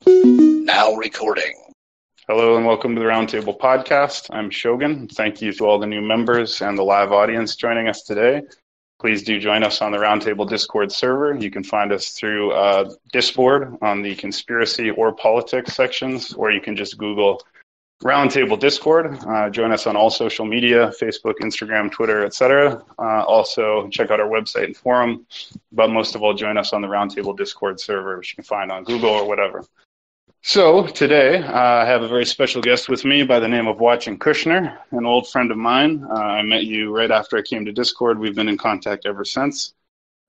Now recording. Hello and welcome to the Roundtable Podcast. I'm Shogun. Thank you to all the new members and the live audience joining us today. Please do join us on the Roundtable Discord server. You can find us through Discord on the conspiracy or politics sections, or you can just Google Roundtable Discord. Join us on all social media, Facebook, Instagram, Twitter, etc. Also, check out our website and forum. But most of all, join us on the Roundtable Discord server, which you can find on Google or whatever. So today, I have a very special guest with me by the name of Watchin Kushner, an old friend of mine. I met you right after I came to Discord. We've been in contact ever since.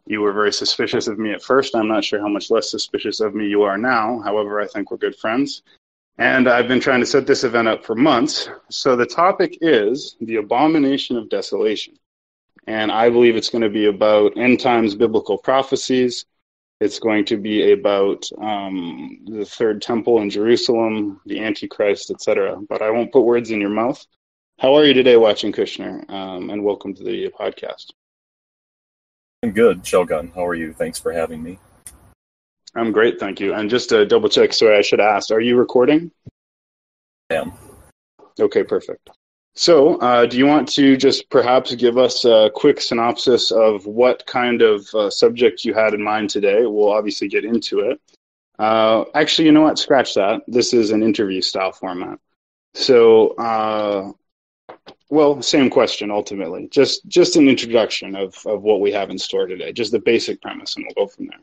You were very suspicious of me at first. I'm not sure how much less suspicious of me you are now. However, I think we're good friends. And I've been trying to set this event up for months. So the topic is the Abomination of Desolation. And I believe it's going to be about end times biblical prophecies. It's going to be about the third temple in Jerusalem, the Antichrist, etc. But I won't put words in your mouth. How are you today, Watchin Kushner? And welcome to the podcast. I'm good, Shogun. How are you? Thanks for having me. I'm great, thank you. And just to double check, sorry, I should ask, are you recording? I am. Okay, perfect. So, do you want to just perhaps give us a quick synopsis of what kind of subject you had in mind today? We'll obviously get into it. Actually, you know what? Scratch that. This is an interview style format. So, well, same question ultimately. Just an introduction of what we have in store today. Just the basic premise, and we'll go from there.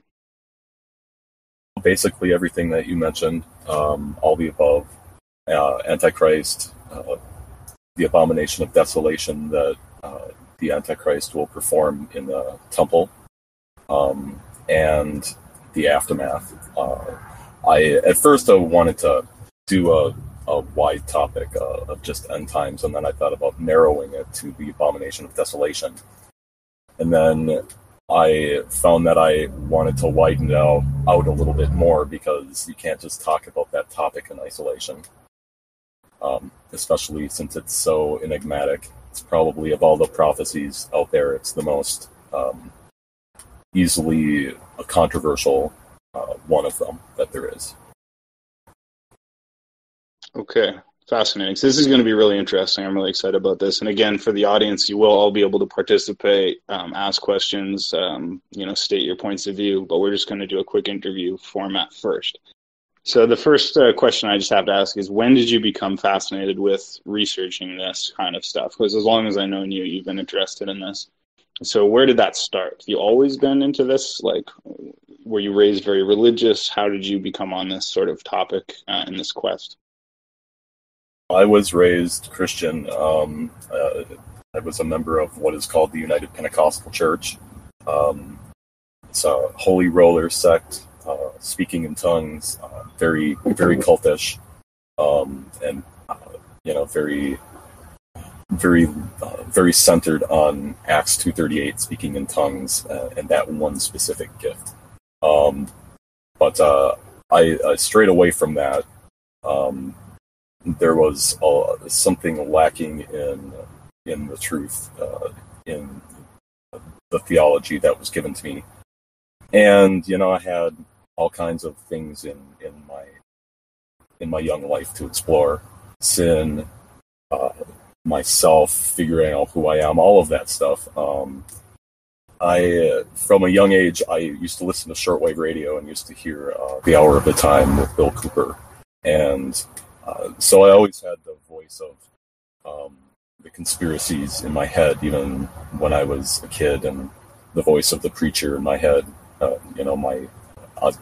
Basically, everything that you mentioned, all the above, Antichrist, the Abomination of Desolation that the Antichrist will perform in the temple, and the aftermath. At first I wanted to do a wide topic of just end times, and then I thought about narrowing it to the Abomination of Desolation. And then I found that I wanted to widen it out a little bit more, because you can't just talk about that topic in isolation. Especially since it's so enigmatic. It's probably, of all the prophecies out there, it's the most easily a controversial one of them that there is. Okay, fascinating. So this is going to be really interesting. I'm really excited about this. And again, for the audience, you will all be able to participate, ask questions, state your points of view. But we're just going to do a quick interview format first. So the first question I just have to ask is, when did you become fascinated with researching this kind of stuff? Because as long as I've known you, you've been interested in this. So where did that start? Have you always been into this? Like, were you raised very religious? How did you become on this sort of topic in this quest? I was raised Christian. I was a member of what is called the United Pentecostal Church. It's a holy roller sect. Speaking in tongues, very, very cultish, and very centered on Acts 2:38, speaking in tongues, and that one specific gift. But I strayed away from that. There was something lacking in the truth, in the theology that was given to me, and I had all kinds of things in my young life to explore. Sin, myself, figuring out who I am, all of that stuff. From a young age, I used to listen to shortwave radio and used to hear The Hour of the Time with Bill Cooper. And so I always had the voice of the conspiracies in my head, even when I was a kid, and the voice of the preacher in my head,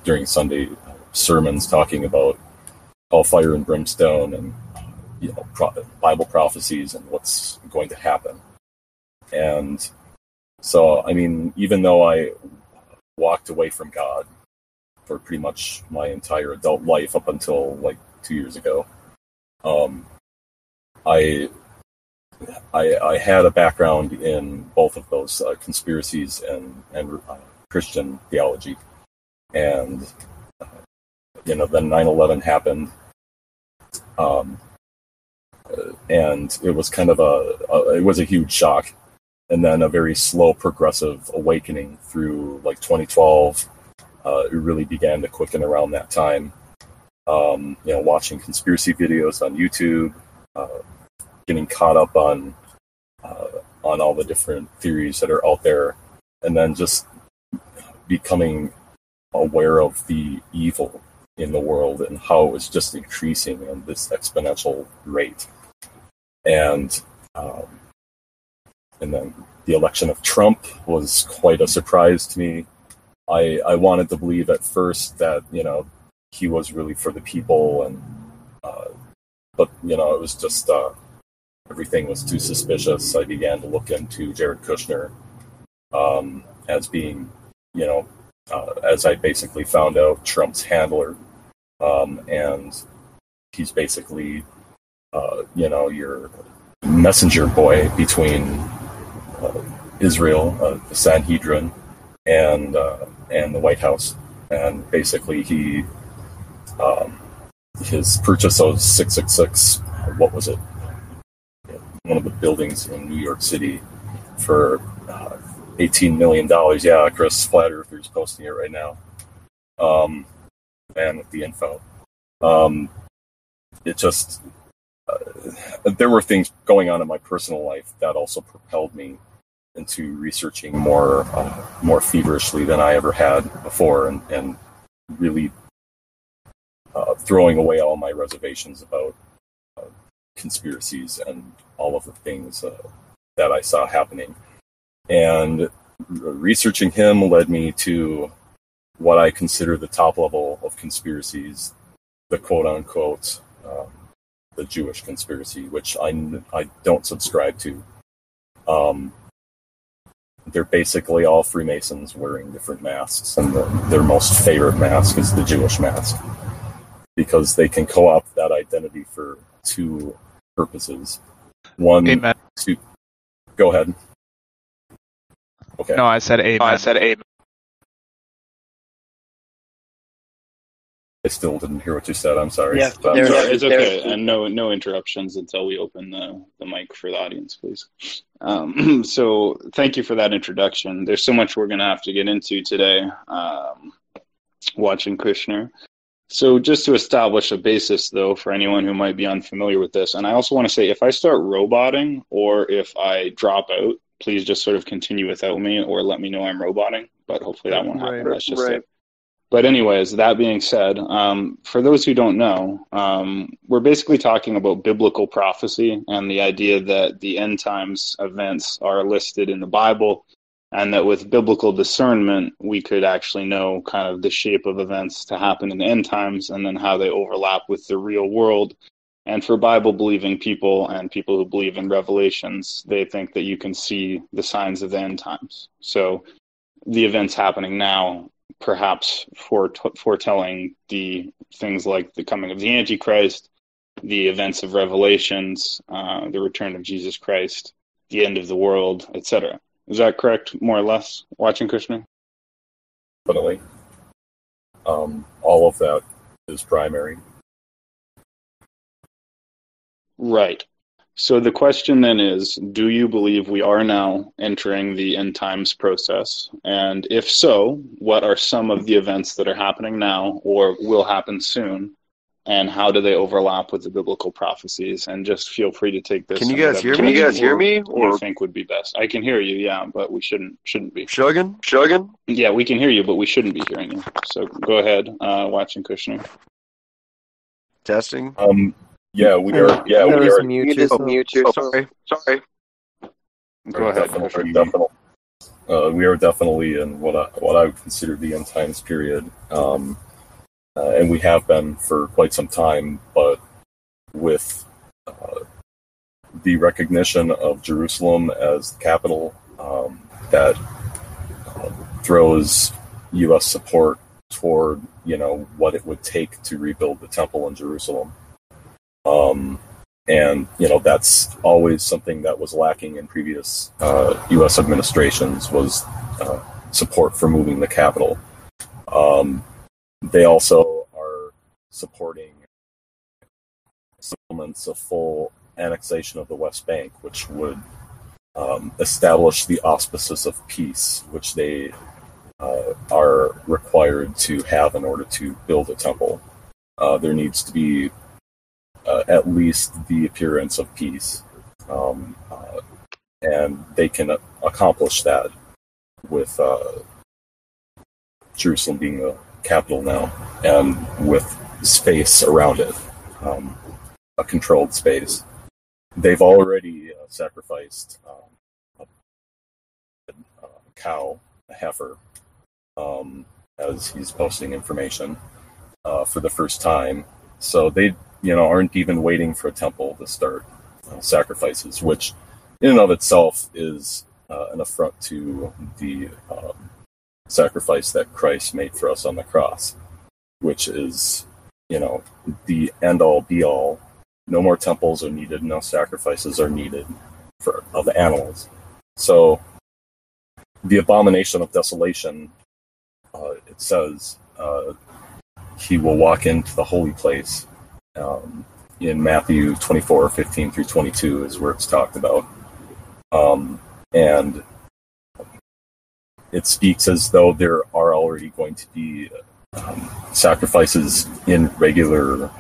during Sunday sermons talking about hellfire and brimstone and Bible prophecies and what's going to happen. And so, I mean, even though I walked away from God for pretty much my entire adult life up until like 2 years ago, I had a background in both of those conspiracies and Christian theology. And then 9/11 happened, and it was kind of it was a huge shock, and then a very slow progressive awakening through like 2012. It really began to quicken around that time, Watching conspiracy videos on YouTube, getting caught up on all the different theories that are out there, and then just becoming aware of the evil in the world and how it was just increasing at this exponential rate. And then the election of Trump was quite a surprise to me. I wanted to believe at first that, he was really for the people, but it was just everything was too suspicious. I began to look into Jared Kushner as being, as I basically found out, Trump's handler, and he's basically, your messenger boy between Israel, the Sanhedrin, and the White House. And basically, he his purchase of 666, what was it? One of the buildings in New York City for $18 million. Yeah, Chris Flat Earther's posting it right now. Man with the info. It just there were things going on in my personal life that also propelled me into researching more feverishly than I ever had before, and really throwing away all my reservations about conspiracies and all of the things that I saw happening. And researching him led me to what I consider the top level of conspiracies, the quote-unquote the Jewish conspiracy, which I don't subscribe to. They're basically all Freemasons wearing different masks, and their most favorite mask is the Jewish mask, because they can co-opt that identity for two purposes. One, Amen. to go ahead. Okay. No, I said amen. I still didn't hear what you said. I'm sorry. Yeah, it's okay. And no interruptions until we open the mic for the audience, please. So thank you for that introduction. There's so much we're going to have to get into today, Watchin Kushner. So just to establish a basis, though, for anyone who might be unfamiliar with this, and I also want to say, if I start roboting or if I drop out, please just sort of continue without me or let me know I'm roboting, but hopefully that won't happen. That's just it. But anyways, that being said, for those who don't know, we're basically talking about biblical prophecy and the idea that the end times events are listed in the Bible, and that with biblical discernment, we could actually know kind of the shape of events to happen in the end times and then how they overlap with the real world. And for Bible-believing people and people who believe in revelations, they think that you can see the signs of the end times. So the events happening now perhaps foretelling the things like the coming of the Antichrist, the events of Revelations, the return of Jesus Christ, the end of the world, etc. Is that correct, more or less, Watchin Kushner? Definitely. All of that is primary. Right. So the question then is, do you believe we are now entering the end times process? And if so, what are some of the events that are happening now or will happen soon? And how do they overlap with the biblical prophecies? And just feel free to take this. Can you guys hear me? Or you think would be best? I can hear you, yeah, but we shouldn't be. Shogun? Yeah, we can hear you, but we shouldn't be hearing you. So go ahead, Watchin Kushner. Testing. Yeah, we are. Yeah, we are. Mute you. Sorry. Go ahead. We are definitely in what I would consider the end times period, and we have been for quite some time. But with the recognition of Jerusalem as the capital, that throws U.S. support toward what it would take to rebuild the temple in Jerusalem. And that's always something that was lacking in previous U.S. administrations was support for moving the capital. They also are supporting settlements of full annexation of the West Bank, which would establish the auspices of peace, which they are required to have in order to build a temple. there needs to be at least the appearance of peace. And they can accomplish that with Jerusalem being the capital now, and with space around it, a controlled space. They've already sacrificed a cow, a heifer, as he's posting information for the first time. So they, aren't even waiting for a temple to start sacrifices, which in and of itself is an affront to the sacrifice that Christ made for us on the cross, which is, the end-all, be-all. No more temples are needed, no sacrifices are needed of animals. So the Abomination of Desolation, it says, he will walk into the holy place. In Matthew 24, 15 through 22 is where it's talked about. And it speaks as though there are already going to be sacrifices in regular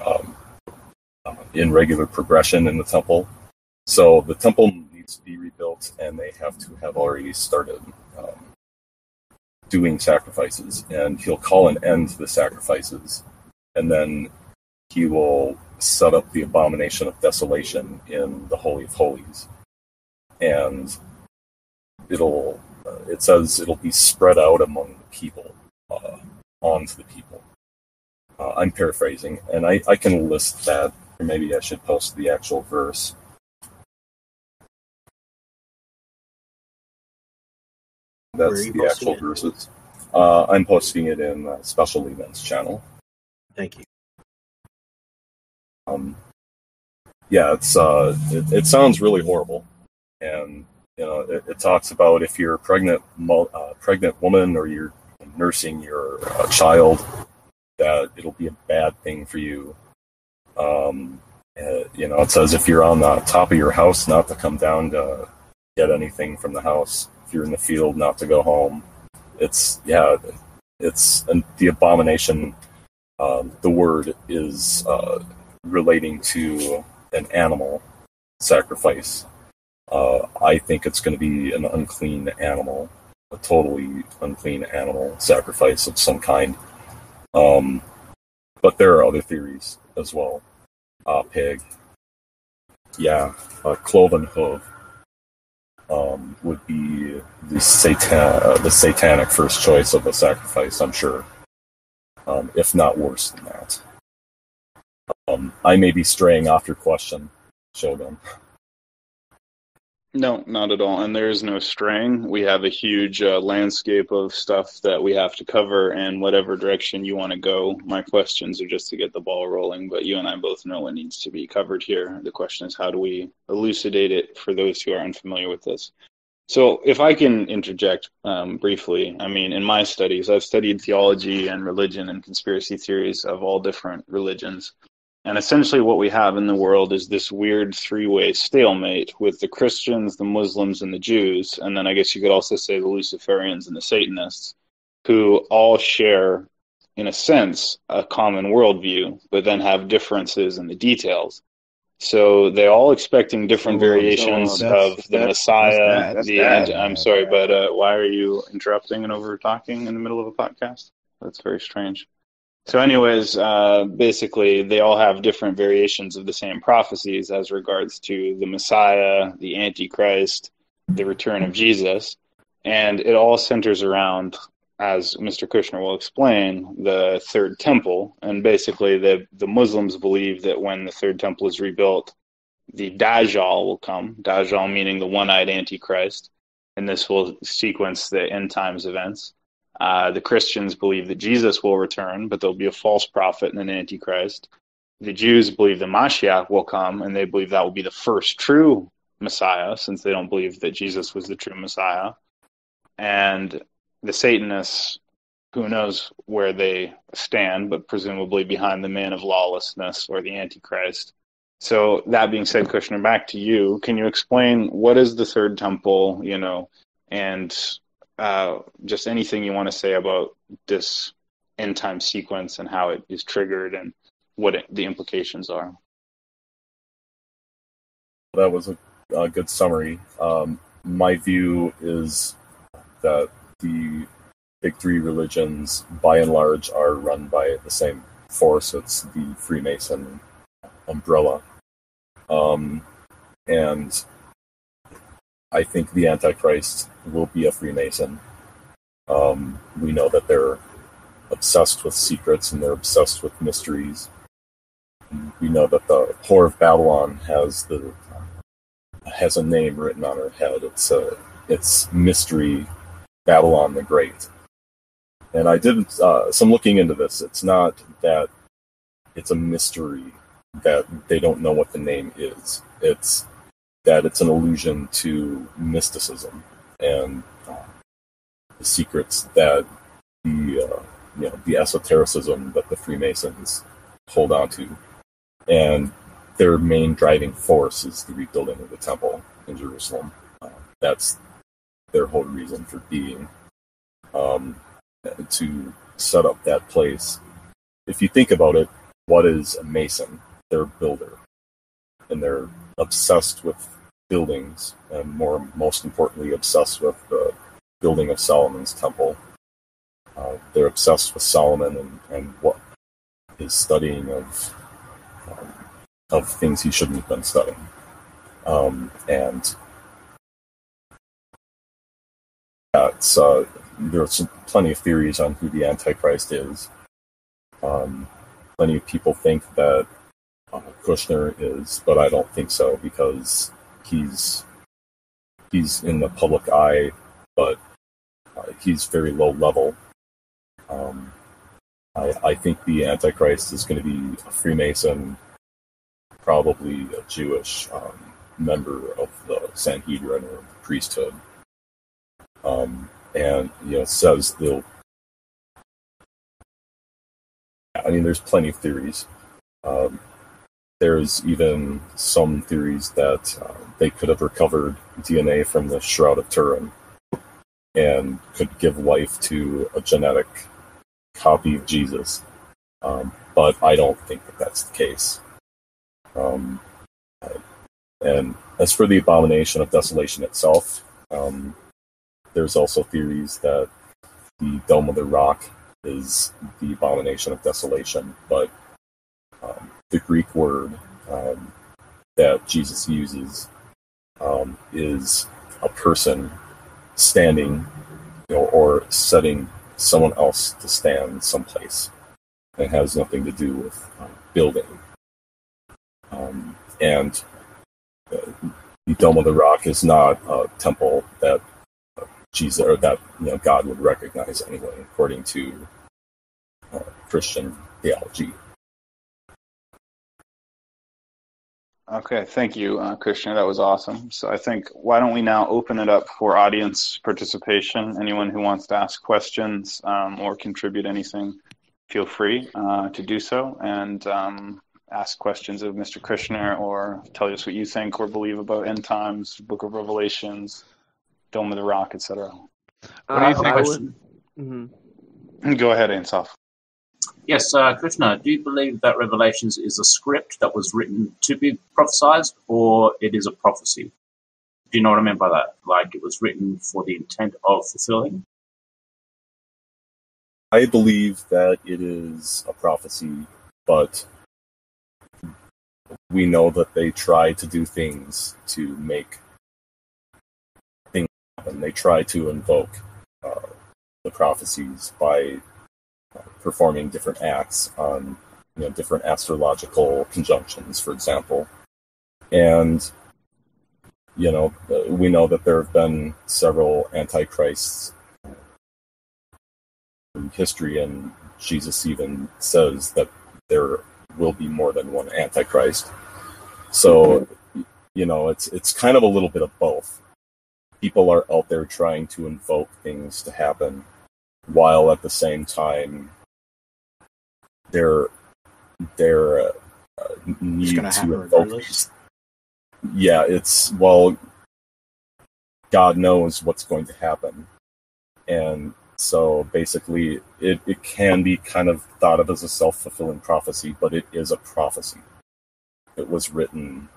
progression in the temple. So the temple needs to be rebuilt, and they have to have already started doing sacrifices. And he'll call an end to the sacrifices, and then he will set up the Abomination of Desolation in the Holy of Holies. And it says it'll be spread out among the people, onto the people. I'm paraphrasing, and I can list that, or maybe I should post the actual verse. That's the actual verses. I'm posting it in Special Events channel. Thank you. Yeah, it sounds really horrible, and it talks about if you're a pregnant woman, or you're nursing your child, that it'll be a bad thing for you. It says if you're on the top of your house, not to come down to get anything from the house. If you're in the field, not to go home. It's the abomination. The word is relating to an animal sacrifice. I think it's going to be an unclean animal, a totally unclean animal sacrifice of some kind. But there are other theories as well. Pig. Yeah, cloven hoof would be the satanic first choice of a sacrifice, I'm sure. If not worse than that. I may be straying off your question, Shogun. No, not at all. And there is no straying. We have a huge landscape of stuff that we have to cover, and whatever direction you want to go. My questions are just to get the ball rolling, but you and I both know what needs to be covered here. The question is, how do we elucidate it for those who are unfamiliar with this? So if I can interject briefly, I mean, in my studies, I've studied theology and religion and conspiracy theories of all different religions. And essentially what we have in the world is this weird three-way stalemate with the Christians, the Muslims, and the Jews, and then I guess you could also say the Luciferians and the Satanists, who all share, in a sense, a common worldview, but then have differences in the details. So they're all expecting different variations of the Messiah. I'm sorry, but why are you interrupting and over-talking in the middle of a podcast? That's very strange. So anyways, basically, they all have different variations of the same prophecies as regards to the Messiah, the Antichrist, the return of Jesus. And it all centers around, as Mr. Kushner will explain, the third temple. And basically, the Muslims believe that when the third temple is rebuilt, the Dajjal will come, Dajjal meaning the one-eyed Antichrist, and this will sequence the end times events. The Christians believe that Jesus will return, but there'll be a false prophet and an Antichrist. The Jews believe the Mashiach will come, and they believe that will be the first true Messiah, since they don't believe that Jesus was the true Messiah. And the Satanists, who knows where they stand, but presumably behind the man of lawlessness or the Antichrist. So that being said, Kushner, back to you. Can you explain what is the third temple, and just anything you want to say about this end time sequence and how it is triggered, and the implications are. That was a good summary. My view is that the big three religions, by and large, are run by the same force. It's the Freemason umbrella. And I think the Antichrist will be a Freemason. We know that they're obsessed with secrets and they're obsessed with mysteries. We know that the Whore of Babylon has a name written on her head. It's Mystery Babylon the Great. And I did some looking into this. It's not that it's a mystery that they don't know what the name is. It's that it's an allusion to mysticism and the secrets that the esotericism that the Freemasons hold on to. And their main driving force is the rebuilding of the temple in Jerusalem. That's their whole reason for being, to set up that place. If you think about it, what is a Mason? They're a builder. And they're obsessed with buildings, and most importantly, obsessed with the building of Solomon's temple. They're obsessed with Solomon and what his studying of things he shouldn't have been studying. And there's plenty of theories on who the Antichrist is. Plenty of people think that Kushner is, but I don't think so, because he's in the public eye, but he's very low level. I think the Antichrist is going to be a Freemason, probably a Jewish member of the Sanhedrin or the priesthood. And says they'll. There's plenty of theories. There's even some theories that they could have recovered DNA from the Shroud of Turin and could give life to a genetic copy of Jesus. But I don't think that that's the case. And as for the Abomination of Desolation itself, there's also theories that the Dome of the Rock is the Abomination of Desolation, but the Greek word that Jesus uses is a person standing, or setting someone else to stand someplace. It has nothing to do with building. And the Dome of the Rock is not a temple that Jesus or that God would recognize anyway, according to Christian theology. Okay, thank you, Kushner. That was awesome. So I think, why don't we now open it up for audience participation? Anyone who wants to ask questions or contribute anything, feel free to do so, and ask questions of Mr. Kushner, or tell us what you think or believe about end times, Book of Revelations, Dome of the Rock, etc. What do you think? Go ahead, Ansaf. Yes, Kushner, do you believe that Revelations is a script that was written to be prophesied, or it is a prophecy? Do you know what I mean by that? Like, it was written for the intent of fulfilling? I believe that it is a prophecy, but we know that they try to do things to make things happen. They try to invoke the prophecies by performing different acts on different astrological conjunctions, for example. And we know that there have been several antichrists in history, and Jesus even says that there will be more than one antichrist. So it's kind of a little bit of both. People are out there trying to invoke things to happen, while at the same time they're need to invoke these. Yeah, God knows what's going to happen, and So basically, it can be kind of thought of as a self-fulfilling prophecy, but it is a prophecy. It was written,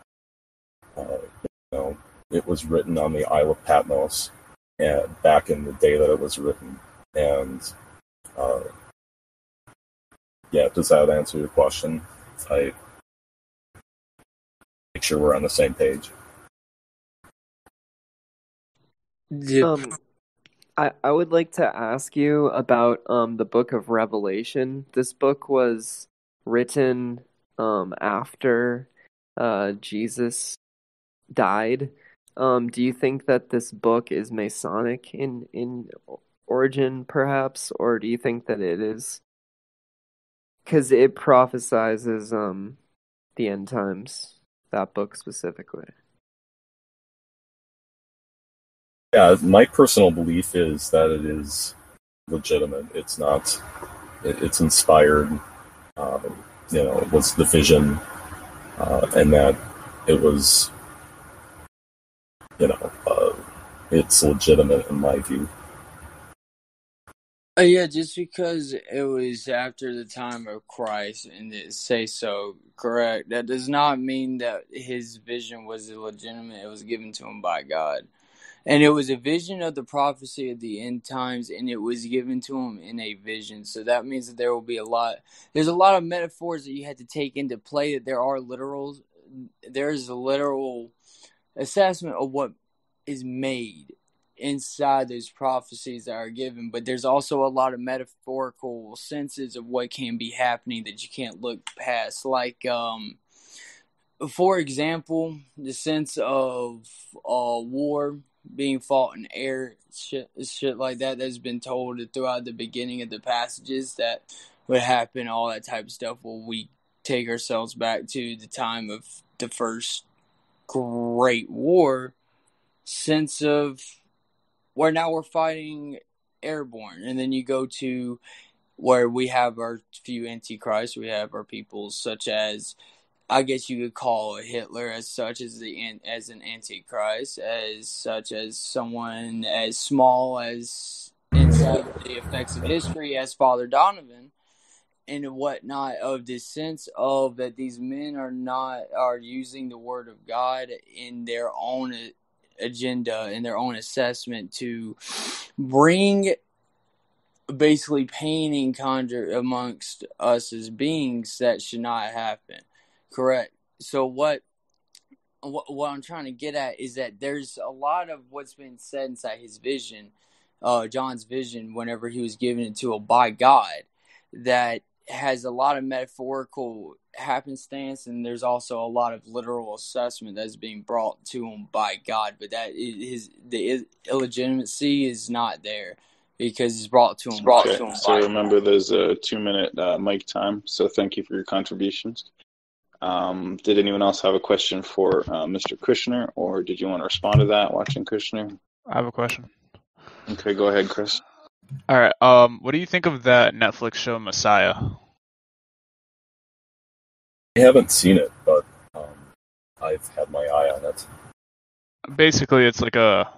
it was written on the Isle of Patmos, and back in the day that it was written. And does that answer your question? I make sure we're on the same page. I would like to ask you about the book of Revelation. This book was written after Jesus died. Do you think that this book is Masonic in origin, perhaps, or do you think that it is? Because it prophesizes the end times, that book specifically. Yeah, my personal belief is that it is legitimate. It's not. It's inspired. It was the vision, and that it was. It's legitimate in my view. Yeah, just because it was after the time of Christ and it say so, correct. That does not mean that his vision was illegitimate. It was given to him by God. And it was a vision of the prophecy of the end times, and it was given to him in a vision. So that means that there will be there's a lot of metaphors that you have to take into play, that there's a literal assessment of what is made inside those prophecies that are given, but there's also a lot of metaphorical senses of what can be happening that you can't look past. Like, for example, the sense of war being fought in air, shit like that, that's been told throughout the beginning of the passages that would happen, all that type of stuff. Well, we take ourselves back to the time of the first Great War, sense of where now we're fighting airborne, and then you go to where we have our few antichrists, we have our peoples such as, I guess you could call Hitler as such as an antichrist, as such as someone as small as inside the effects of history as Father Donovan and whatnot, of this sense of that these men are using the word of God in their own agenda and their own assessment to bring basically pain and conjure amongst us as beings that should not happen. Correct. So what I'm trying to get at is that there's a lot of what's been said inside his vision, John's vision, whenever he was given it to him by God, that has a lot of metaphorical happenstance, and there's also a lot of literal assessment that's being brought to him by God. But the illegitimacy is not there because it's brought to him. So remember, there's a 2-minute mic time. So thank you for your contributions. Did anyone else have a question for Mr. Kushner, or did you want to respond to that, Watchin Kushner? I have a question. Okay, go ahead, Chris. All right. What do you think of that Netflix show Messiah? I haven't seen it, but I've had my eye on it. Basically, it's like a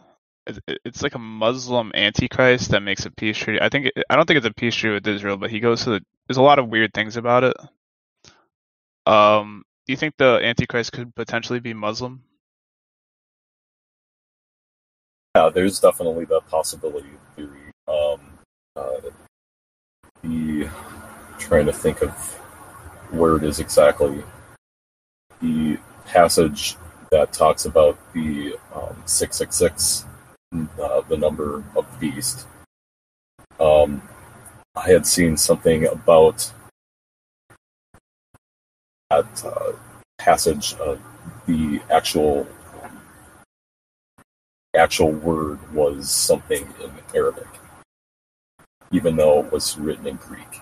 Muslim antichrist that makes a peace treaty. I don't think it's a peace treaty with Israel, but he goes to there's a lot of weird things about it. Do you think the antichrist could potentially be Muslim? Yeah, there's definitely that possibility theory. Trying to think of where it is exactly. The passage that talks about the 666, the number of the beast. I had seen something about that passage of the actual word was something in Arabic, even though it was written in Greek.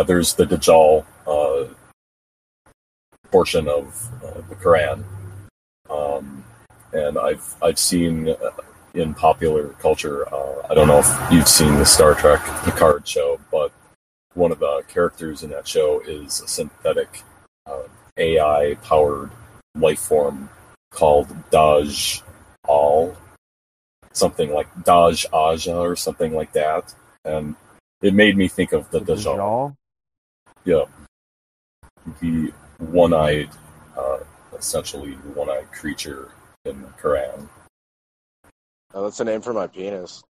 There's the Dajjal portion of the Quran, and I've seen in popular culture. I don't know if you've seen the Star Trek Picard show, but one of the characters in that show is a synthetic AI-powered life form called Dajjal, something like Daj Aja or something like that, and it made me think of the Dajjal. Yeah, the one-eyed, essentially one-eyed creature in the Quran. Oh, that's the name for my penis.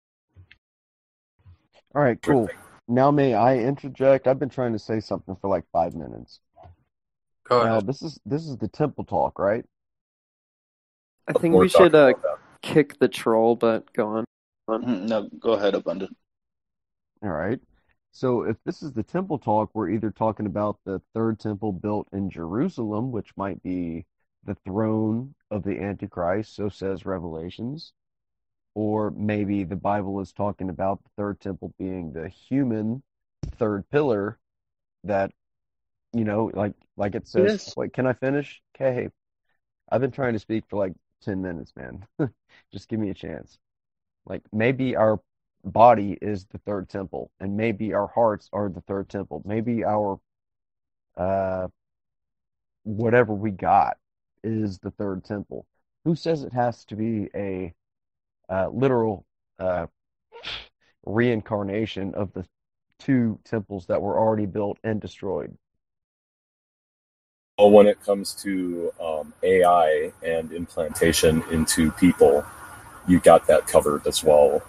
All right, cool. Now may I interject? I've been trying to say something for like 5 minutes. Go Now ahead. this is the temple talk, right? I think We're we should talking about that. kick the troll, but go on. No, go ahead, Abundant. All right. So if this is the temple talk, we're either talking about the third temple built in Jerusalem, which might be the throne of the Antichrist, so says Revelations, or maybe the Bible is talking about the third temple being the human third pillar that, like it says. Yes. Wait, can I finish? Okay. I've been trying to speak for like 10 minutes, man. Just give me a chance. Like maybe our body is the third temple, and maybe our hearts are the third temple. Maybe our whatever we got is the third temple. Who says it has to be a literal reincarnation of the two temples that were already built and destroyed? Well, when it comes to AI and implantation into people, you got that covered as well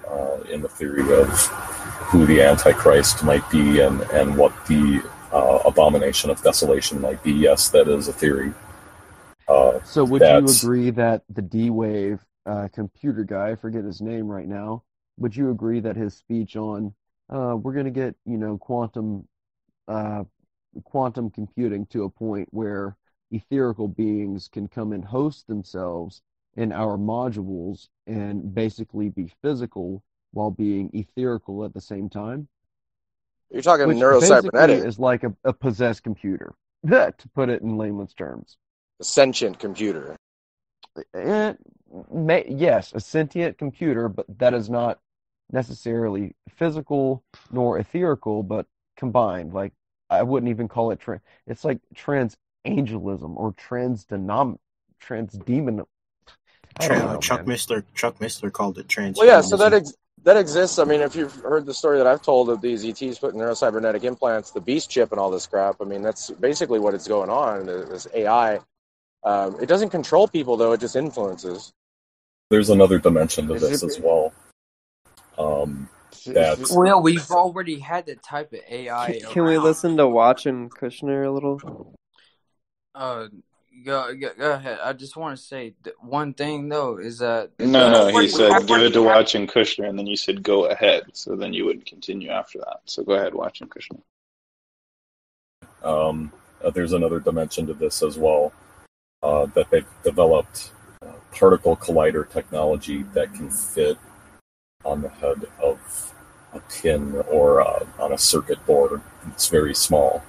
in the theory of who the Antichrist might be and what the Abomination of Desolation might be. Yes, that is a theory. So would you agree that the D-Wave computer guy, I forget his name right now, would you agree that his speech on we're going to get, quantum computing to a point where etherical beings can come and host themselves in our modules and basically be physical while being etherical at the same time? You're talking Which neurocybernetic. basically is like a possessed computer, to put it in layman's terms. A sentient computer. Yes, a sentient computer, but that is not necessarily physical nor etherical, but combined. Like, I wouldn't even call it it's like transangelism or transdemon. I don't know, Chuck man. Missler called it transhumanism. Well, yeah, so that exists. I mean, if you've heard the story that I've told of these ETs putting neurocybernetic implants, the beast chip and all this crap, I mean, that's basically what it's going on, this AI. It doesn't control people, though. It just influences. There's another dimension to this as well. Well, we've already had that type of AI. Can we listen to Watchin Kushner a little? Go ahead. I just want to say one thing though is that No, he said give it to Watchin Kushner, and then you said go ahead. So then you would continue after that. So go ahead, Watchin Kushner. There's another dimension to this as well, that they've developed particle collider technology that can fit on the head of a pin or on a circuit board. It's very small.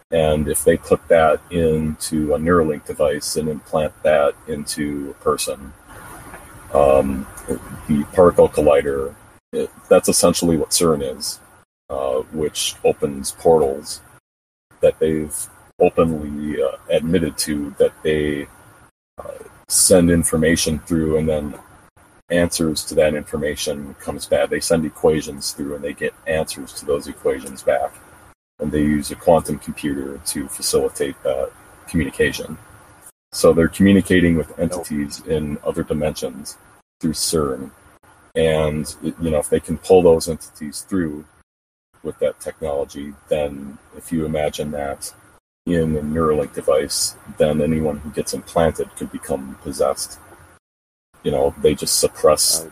And if they put that into a Neuralink device and implant that into a person, the particle collider, that's essentially what CERN is, which opens portals that they've openly admitted to, that they send information through, and then answers to that information comes back. They send equations through and they get answers to those equations back. And they use a quantum computer to facilitate that communication. So they're communicating with entities in other dimensions through CERN. And, if they can pull those entities through with that technology, then if you imagine that in a Neuralink device, then anyone who gets implanted could become possessed. They just suppress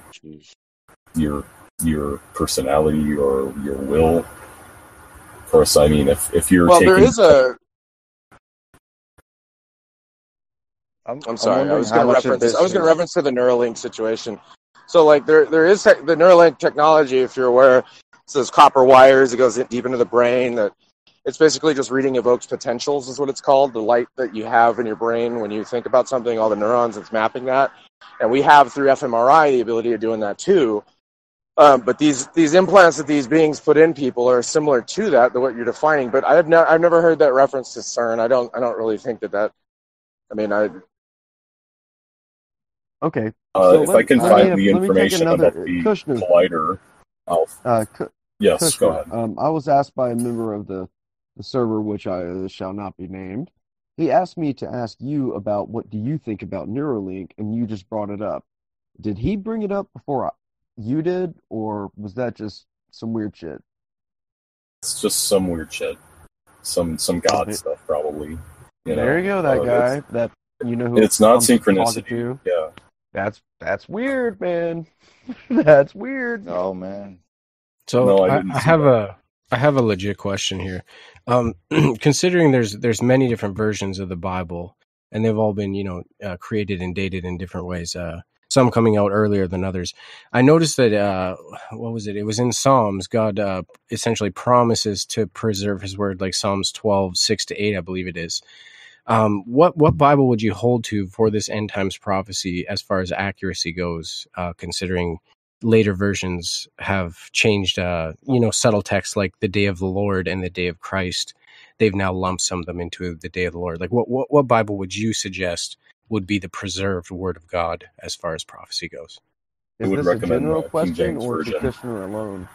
your personality or your will. Of course, I mean, if you're taking... there is a... I'm sorry, I was going to reference to the Neuralink situation. So, like, there is the Neuralink technology, if you're aware. It says copper wires, it goes deep into the brain. That it's basically just reading evokes potentials, is what it's called. The light that you have in your brain when you think about something, all the neurons, it's mapping that. And we have, through fMRI, the ability of doing that, too. But these implants that these beings put in people are similar to that, what you're defining. But I've never heard that reference to CERN. I don't really think that. I mean, Okay, If I can find the let me take information another about the Kushner. collider, I'll... Yes, Kushner, go ahead. I was asked by a member of the server, which I shall not be named. He asked me to ask you about what do you think about Neuralink, and you just brought it up. Did he bring it up before you did, or was that just some weird shit? It's just some weird shit. Some God stuff, probably. There you go, that guy. That you know who it's not I'm synchronicity. To. Yeah. That's weird, man. That's weird. Oh man. So no, I have a legit question here. Considering there's many different versions of the Bible, and they've all been created and dated in different ways. Some coming out earlier than others. I noticed that what was it? It was in Psalms. God essentially promises to preserve His word, like Psalms 12:6-8, I believe it is. What Bible would you hold to for this end times prophecy as far as accuracy goes? Considering later versions have changed, subtle texts like the day of the Lord and the day of Christ. They've now lumped some of them into the day of the Lord. Like what Bible would you suggest would be the preserved word of God as far as prophecy goes? Is this a general question or to Kushner alone?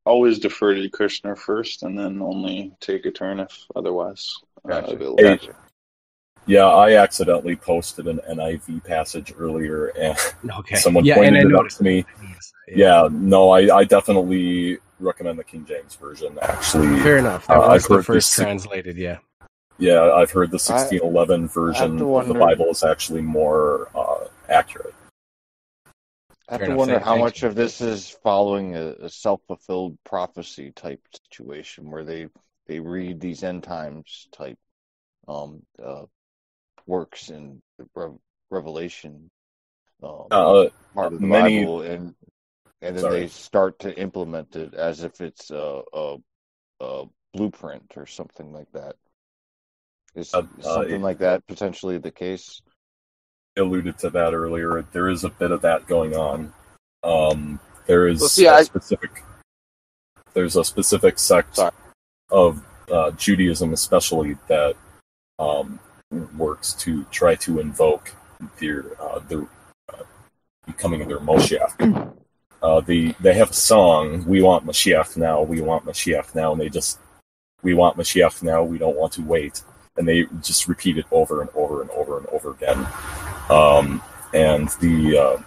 Always defer to Kushner first, and then only take a turn if otherwise available. Gotcha. Yeah, I accidentally posted an NIV passage earlier, and someone pointed it out to me. I definitely recommend the King James Version, actually. Fair enough. That was the first translated, yeah. Yeah, I've heard the 1611 version of the Bible is actually more accurate. I have to wonder how much of this is following a self-fulfilled prophecy type situation where they read these end times type works in Revelation part of the Bible, and then they start to implement it as if it's a blueprint or something like that. Is something like that potentially the case? Alluded to that earlier. There is a bit of that going on. There is there's a specific sect of Judaism, especially, that works to try to invoke their becoming their Moshiach. They have a song, "We want Mashiach now, we want Mashiach now," and we want Mashiach now, we don't want to wait. And they just repeat it over and over and over and over again. And the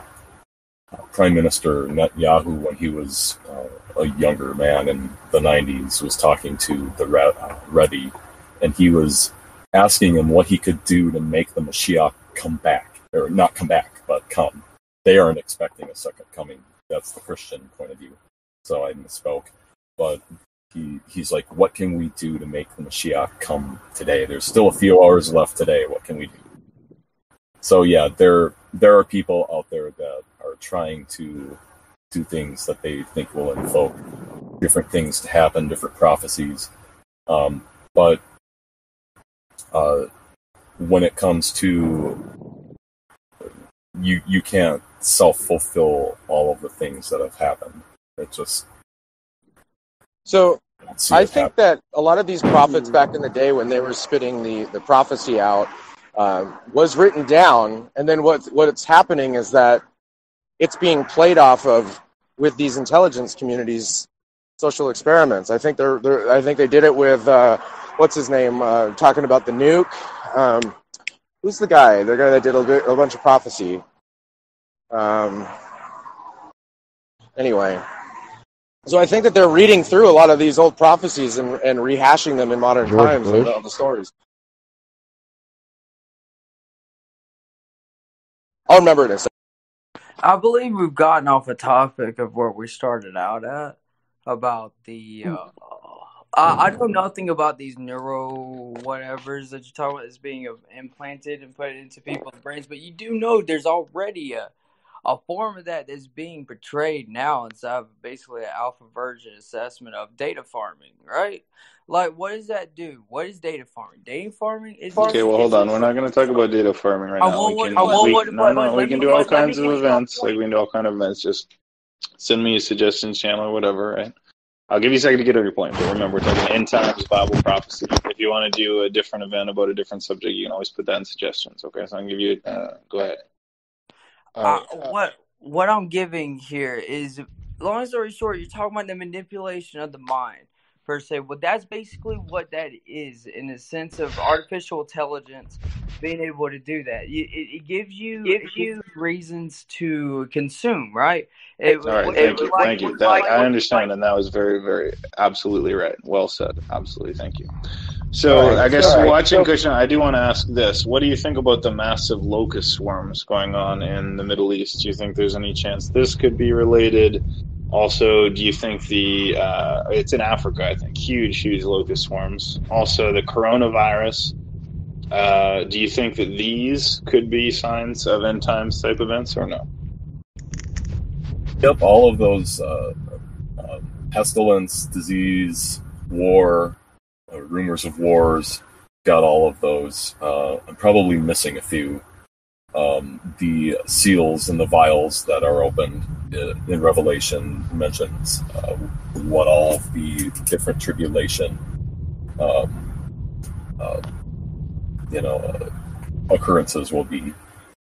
Prime Minister Netanyahu, when he was a younger man in the 90s, was talking to the Rebbe, and he was asking him what he could do to make the Mashiach come back. Or not come back, but come. They aren't expecting a second coming. That's the Christian point of view. So I misspoke. But he's like, what can we do to make the Mashiach come today? There's still a few hours left today. What can we do? So yeah, there are people out there that are trying to do things that they think will invoke different things to happen, different prophecies. But when it comes to you can't self-fulfill all of the things that have happened. It just... So I think that a lot of these prophets back in the day, when they were spitting the prophecy out, was written down, and then what's happening is that it's being played off of with these intelligence communities' social experiments. I think they did it with what's his name, talking about the nuke. Who's the guy? The guy that did a bunch of prophecy. Anyway. So I think that they're reading through a lot of these old prophecies and rehashing them in modern times and all the stories. I'll remember it in a second. I believe we've gotten off a topic of where we started out at, about the... I know nothing about these neuro whatevers that you're talking about as being implanted and put into people's brains, but you do know there's already a form of that that's being portrayed now inside of basically an alpha version assessment of data farming, right? Like, what does that do? What is data farming? Data farming is... Okay, well, hold on. We're not going to talk about data farming right now. We can do all kinds of events. Like, we can do all kinds of events. Just send me a suggestions channel or whatever, right? I'll give you a second to get on your point, but remember, we're talking end times, Bible prophecy. If you want to do a different event about a different subject, you can always put that in suggestions, okay? So I'll give you... go ahead. what I'm giving here is, long story short, you're talking about the manipulation of the mind per se. Well, that's basically what that is, in a sense of artificial intelligence being able to do that. It gives you reasons to consume, right? All right, thank you. I understand, and that was very, very, absolutely right. Well said. Absolutely, thank you. So I guess Watchin Kushner, I do want to ask this. What do you think about the massive locust swarms going on in the Middle East? Do you think there's any chance this could be related? Also, do you think it's in Africa, I think, huge locust swarms. Also, the coronavirus, do you think that these could be signs of end times type events or no? Yep, all of those pestilence, disease, war, rumors of wars, got all of those. I'm probably missing a few. The seals and the vials that are opened in Revelation mentions what all of the different tribulation, occurrences will be.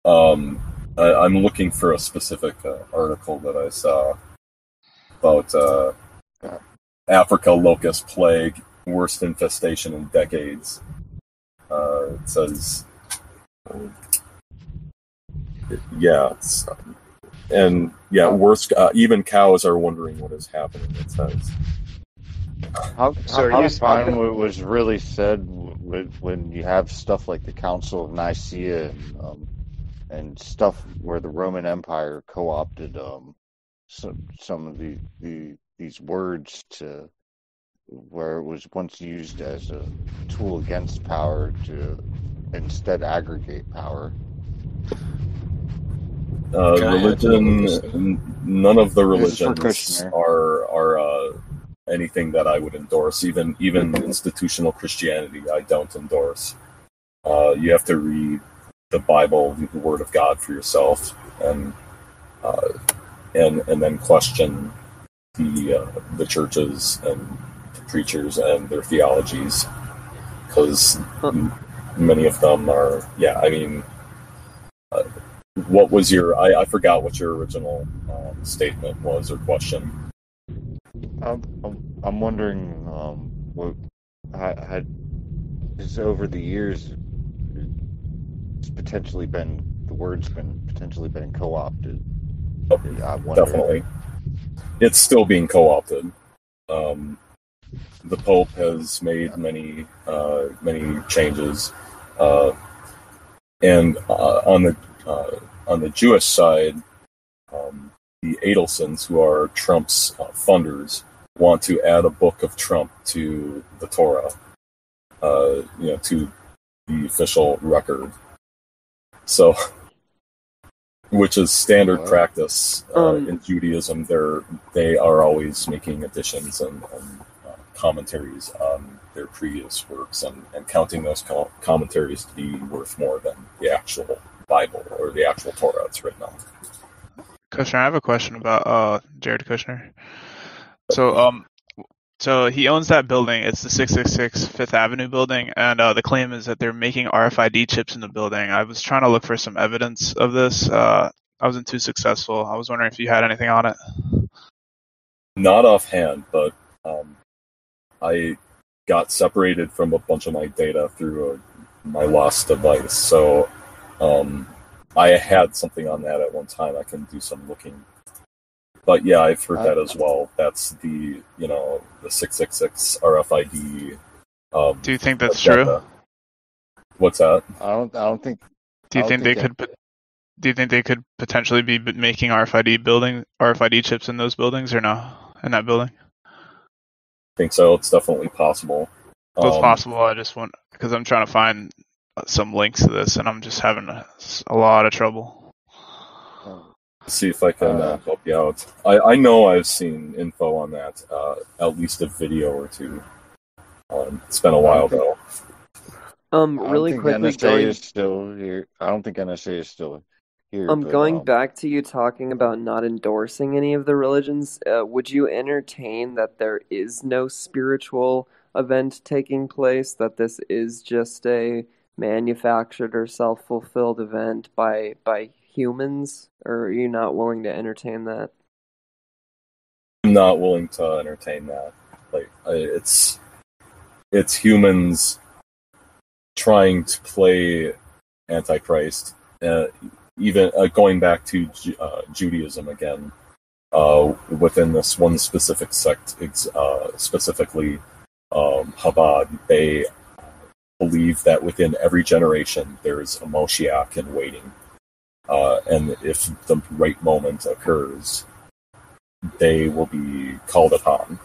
I'm looking for a specific article that I saw about Africa locust plague, worst infestation in decades. It says, worst. Even cows are wondering what is happening. It says. How do you find what was really said when you have stuff like the Council of Nicaea and stuff where the Roman Empire co-opted some of these words to where it was once used as a tool against power to instead aggregate power? Religion. None of the religions are anything that I would endorse. Even institutional Christianity, I don't endorse. You have to read the Bible, the Word of God, for yourself, and then question the churches and the preachers and their theologies, because many of them are. What was your? I forgot what your original statement was or question. I'm wondering what is over the years. It's potentially been co-opted. Definitely, it's still being co-opted. The Pope has made many changes, and on the Jewish side, the Adelsons, who are Trump's funders, want to add a book of Trump to the Torah, to the official record. So, which is standard practice in Judaism. They are always making additions and commentaries on their previous works and counting those commentaries to be worth more than the actual Bible or the actual Torah it's written on. Kushner, I have a question about Jared Kushner. So he owns that building. It's the 666 Fifth Avenue building, and the claim is that they're making RFID chips in the building. I was trying to look for some evidence of this. I wasn't too successful. I was wondering if you had anything on it. Not offhand, but I got separated from a bunch of my data through my lost device. So I had something on that at one time. I can do some looking. But yeah, I've heard that as well. That's the 666 RFID. Do you think that's true? What's that? I don't think. Do you think they could potentially be making RFID chips in those buildings or no? In that building? I think so. It's definitely possible. It's possible. I just want, because I'm trying to find some links to this, and I'm just having a lot of trouble. See if I can help you out. I know I've seen info on that, at least a video or two. It's been a while though. Really quickly, NSA is still here. I don't think NSA is still here. Going back to you talking about not endorsing any of the religions, would you entertain that there is no spiritual event taking place, that this is just a manufactured or self-fulfilled event by humans, or are you not willing to entertain that? I'm not willing to entertain that. Like, it's humans trying to play Antichrist, even going back to Judaism again, within this one specific sect, specifically Chabad. They believe that within every generation there's a Moshiach in waiting, and if the right moment occurs, they will be called upon.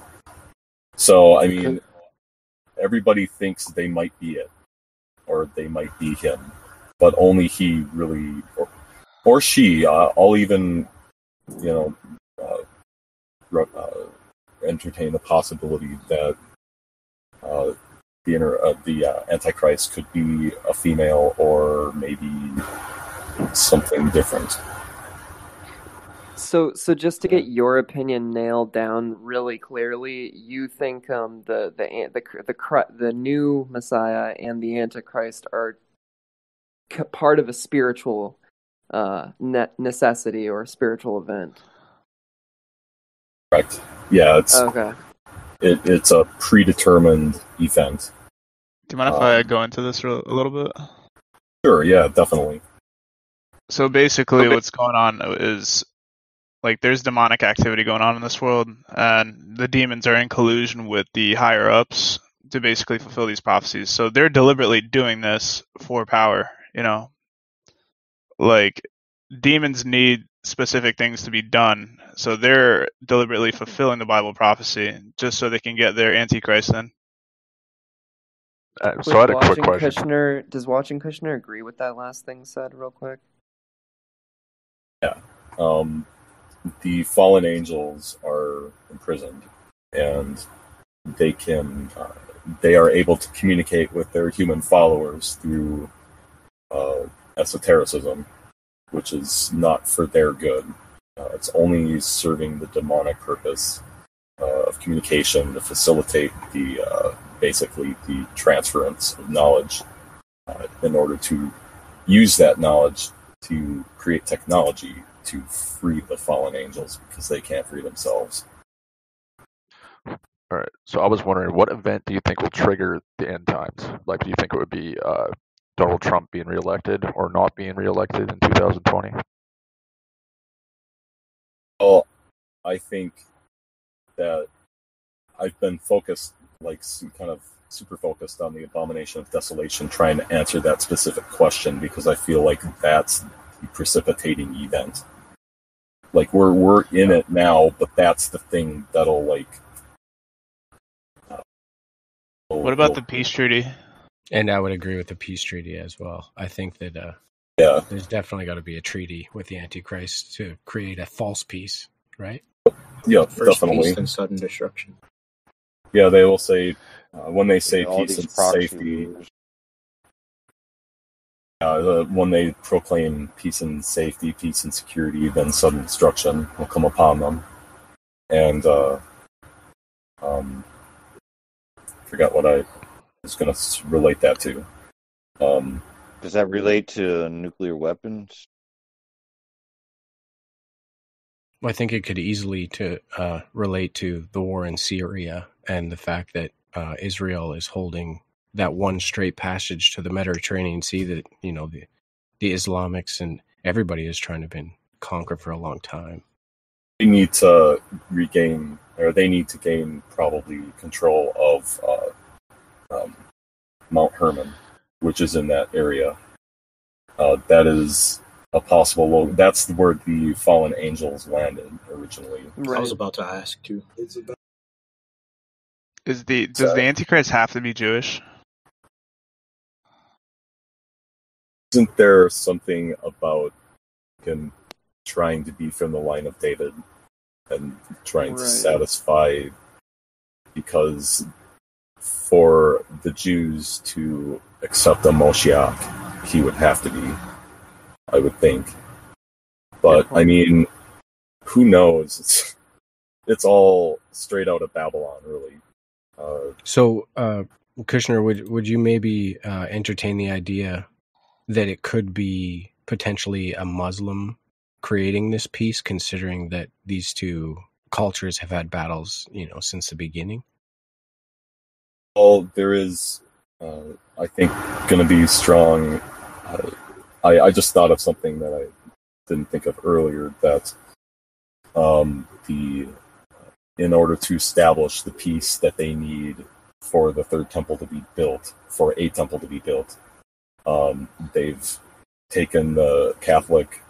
So, I mean, everybody thinks they might be it, or they might be him, but only he really, or she. I'll even, entertain the possibility that the Antichrist could be a female, or maybe something different. So just to get your opinion nailed down really clearly, you think the new Messiah and the Antichrist are part of a spiritual necessity or a spiritual event? Correct. Yeah, it's a predetermined event. Do you mind if I go into this a little bit? Sure. Yeah, definitely. So basically, what's going on is, like, there's demonic activity going on in this world, and the demons are in collusion with the higher ups to basically fulfill these prophecies. So they're deliberately doing this for power, Like, demons need specific things to be done, so they're deliberately fulfilling the Bible prophecy just so they can get their Antichrist in. So I had a quick question. Does Watchin Kushner agree with that last thing said, real quick? Yeah. The fallen angels are imprisoned, and they are able to communicate with their human followers through esotericism, which is not for their good. It's only serving the demonic purpose of communication to facilitate basically the transference of knowledge, in order to use that knowledge to create technology to free the fallen angels, because they can't free themselves. All right. So I was wondering, what event do you think will trigger the end times? Like, do you think it would be Donald Trump being reelected or not being reelected in 2020? Well, I think that I've been focused, kind of super focused on the Abomination of Desolation, trying to answer that specific question, because I feel like that's the precipitating event. Like, we're in it now, but that's the thing that'll what about the peace treaty? And I would agree with the peace treaty as well. I think that there's definitely got to be a treaty with the Antichrist to create a false peace, right? Yeah, First definitely. peace and sudden destruction. Yeah, they will say, when they say peace and safety, when they proclaim peace and safety, peace and security, then sudden destruction will come upon them. And forgot what I was going to relate that to. Does that relate to nuclear weapons? Well, I think it could easily relate to the war in Syria and the fact that Israel is holding that one straight passage to the Mediterranean Sea that, the Islamics and everybody is trying to conquer for a long time. They need to gain probably control of Mount Hermon, which is in that area. That is a possible. That's where the fallen angels landed originally. Right. I was about to ask too. Does the Antichrist have to be Jewish? Isn't there something about him trying to be from the line of David and trying to satisfy? Because for the Jews to accept a Moshiach, he would have to be, I would think. But I mean, who knows? It's all straight out of Babylon, really. So, Kushner, would you maybe entertain the idea that it could be potentially a Muslim creating this peace, considering that these two cultures have had battles, since the beginning? Well, there is, I think, going to be strong. I just thought of something that I didn't think of earlier, that in order to establish the peace that they need for the third temple to be built, for a temple to be built, they've taken the Catholic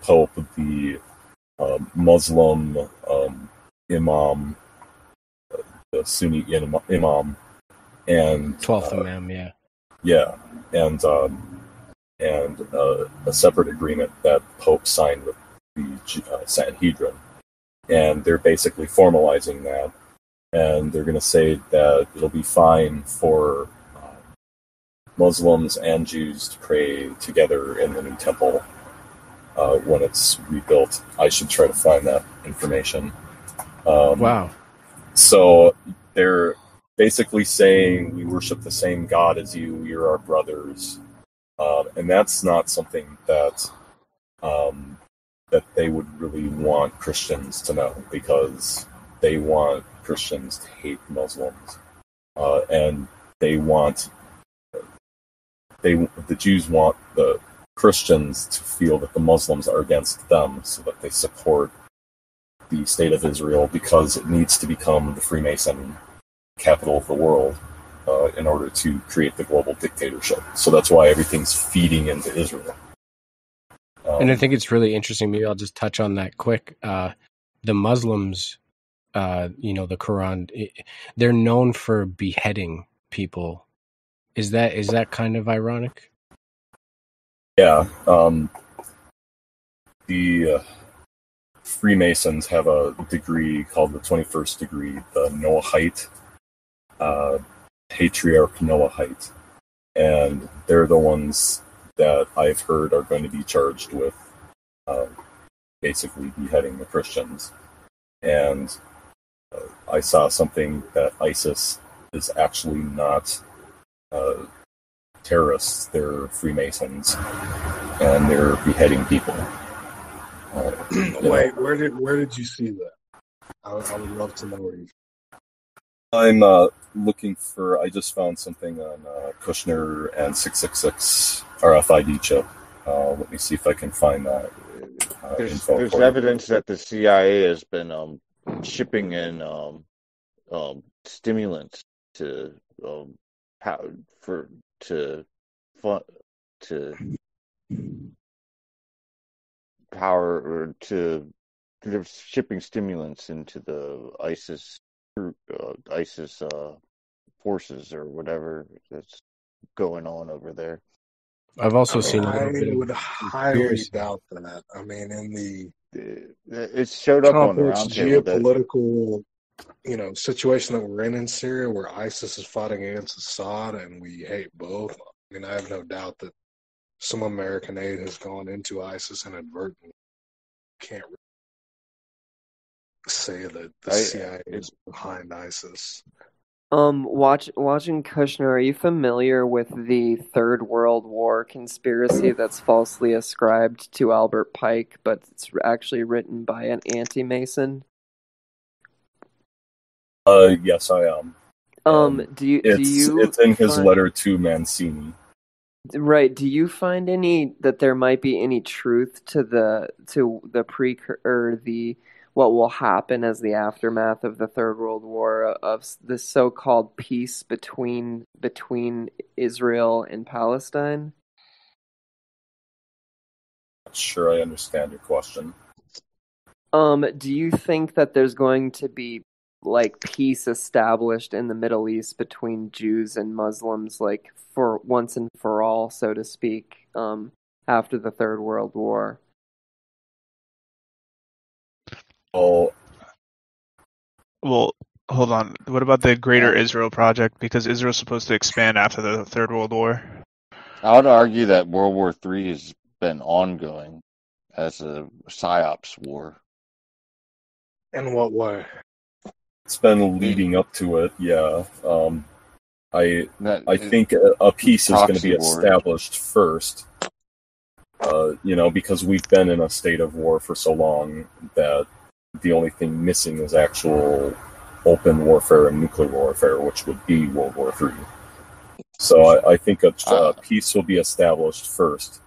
Pope, the Muslim Imam, the Sunni Imam, and 12th Imam, and a separate agreement that Pope signed with the Sanhedrin, and they're basically formalizing that, and they're going to say that it'll be fine for Muslims and Jews to pray together in the new temple when it's rebuilt. I should try to find that information. Wow. So they're basically saying, we worship the same God as you, you're our brothers. And that's not something that that they would really want Christians to know, because they want Christians to hate Muslims. And the Jews want the Christians to feel that the Muslims are against them, so that they support the state of Israel, because it needs to become the Freemason capital of the world in order to create the global dictatorship. So that's why everything's feeding into Israel. And I think it's really interesting. Maybe I'll just touch on that quick. The Muslims, the Quran, they're known for beheading people. Is that kind of ironic? Yeah. The Freemasons have a degree called the 21st degree, the Noahite, Patriarch Noahite. And they're the ones that I've heard are going to be charged with basically beheading the Christians. And I saw something that ISIS is actually not terrorists, they're Freemasons, and they're beheading people. Wait, where did you see that? I would love to know where you. I'm looking for. I just found something on Kushner and 666 RFID chip. Let me see if I can find that. There's evidence that the CIA has been shipping in stimulants to power, or to they're shipping stimulants into the ISIS forces or whatever that's going on over there. I've also seen. I would highly doubt that. I mean, it showed up on the roundtable. Geopolitical, situation that we're in Syria, where ISIS is fighting against Assad, and we hate both. I mean, I have no doubt that some American aid has gone into ISIS inadvertently. Can't really say that the CIA is behind ISIS. Watchin Kushner, are you familiar with the Third World War conspiracy that's falsely ascribed to Albert Pike, but it's actually written by an anti-Mason? Yes, I am. It's in his letter to Mancini. Right. Do you find that there might be any truth to the what will happen as the aftermath of the Third World War, of the so-called peace between Israel and Palestine? Not sure I understand your question. Do you think that there's going to be peace established in the Middle East between Jews and Muslims, for once and for all, so to speak, after the Third World War? Well, hold on. What about the Greater Israel Project? Because Israel's supposed to expand after the Third World War. I would argue that World War III has been ongoing as a PSYOPs war. In what way? It's been leading up to it, yeah. I think a peace is going to be established first, because we've been in a state of war for so long that the only thing missing is actual open warfare and nuclear warfare, which would be World War III. So I think a peace will be established first,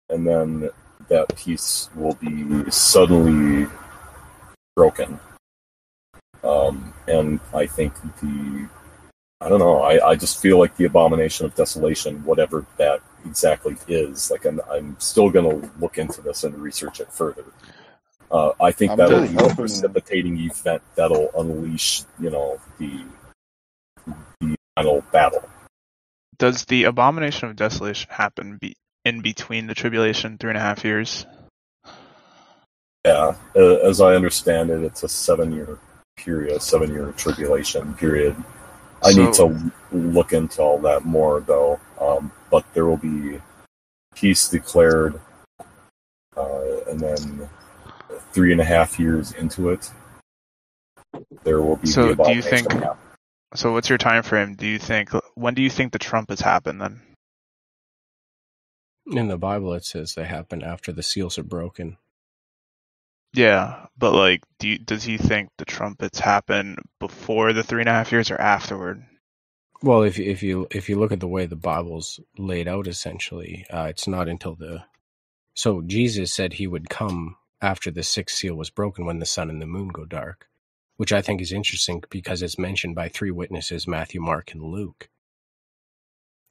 and then that peace will be suddenly broken. And I think I don't know, I just feel like the Abomination of Desolation, whatever that exactly is, like I'm still going to look into this and research it further. I think that'll be a precipitating event that'll unleash, the final battle. Does the Abomination of Desolation happen in between the tribulation 3.5 years? Yeah, as I understand it, it's a 7-year period, 7-year tribulation period. I need to look into all that more, though. But there will be peace declared, and then 3.5 years into it, there will be. So, do you think? So, what's your time frame? When do you think the trumpets happen then? In the Bible, it says they happen after the seals are broken. Yeah, but does he think the trumpets happen before the 3.5 years or afterward? Well, if you look at the way the Bible's laid out, essentially, it's not until So Jesus said he would come after the sixth seal was broken, when the sun and the moon go dark, which I think is interesting because it's mentioned by 3 witnesses: Matthew, Mark, and Luke.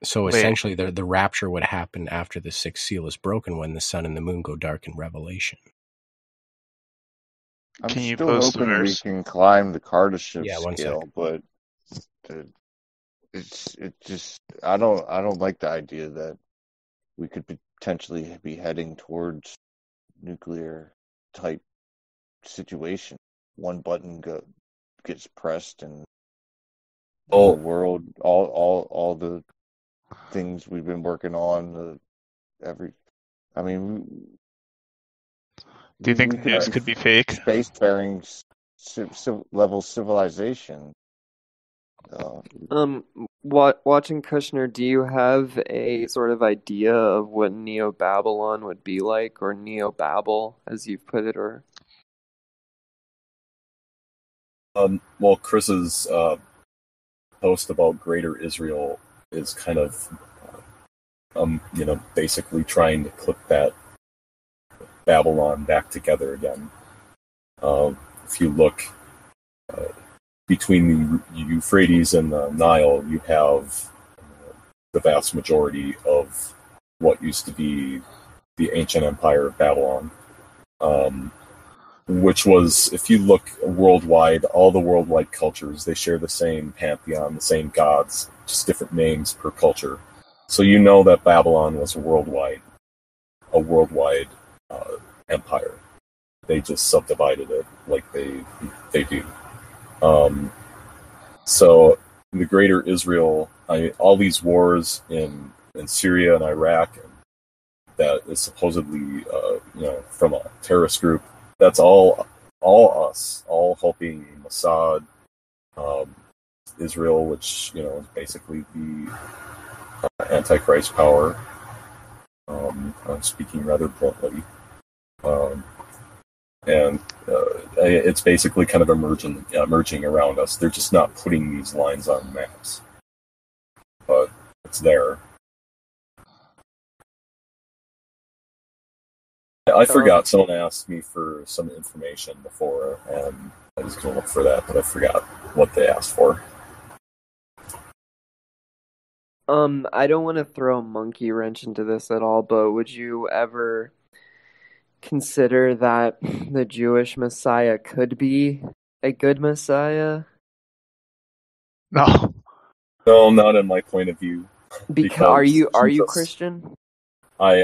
So essentially, the rapture would happen after the sixth seal is broken, when the sun and the moon go dark in Revelation. I'm still hoping we can climb the Kardashev scale, but I don't like the idea that we could potentially be heading towards nuclear type situation. One button gets pressed, and the world, all the things we've been working on, do you think the news could be fake? Spacefaring level civilization. Watchin Kushner, do you have a sort of idea of what Neo-Babylon would be like, or Neo-Babel, as you've put it, or? Well, Chris's post about Greater Israel is kind of, basically trying to put that Babylon back together again. If you look between the Euphrates and the Nile, you have the vast majority of what used to be the ancient empire of Babylon, which was, if you look worldwide, all the worldwide cultures, they share the same pantheon, the same gods, just different names per culture. So you know that Babylon was a worldwide empire. They just subdivided it like they do. So the Greater Israel, all these wars in Syria and Iraq, that is supposedly from a terrorist group. That's all us, all helping Mossad, Israel, which is basically the Antichrist power. I'm speaking rather bluntly. And it's basically kind of emerging around us. They're just not putting these lines on maps, but it's there. I forgot. Someone asked me for some information before, and I was going to look for that, but I forgot what they asked for. I don't want to throw a monkey wrench into this at all, but would you ever consider that the Jewish Messiah could be a good Messiah? No, not in my point of view. Because are you Christian? I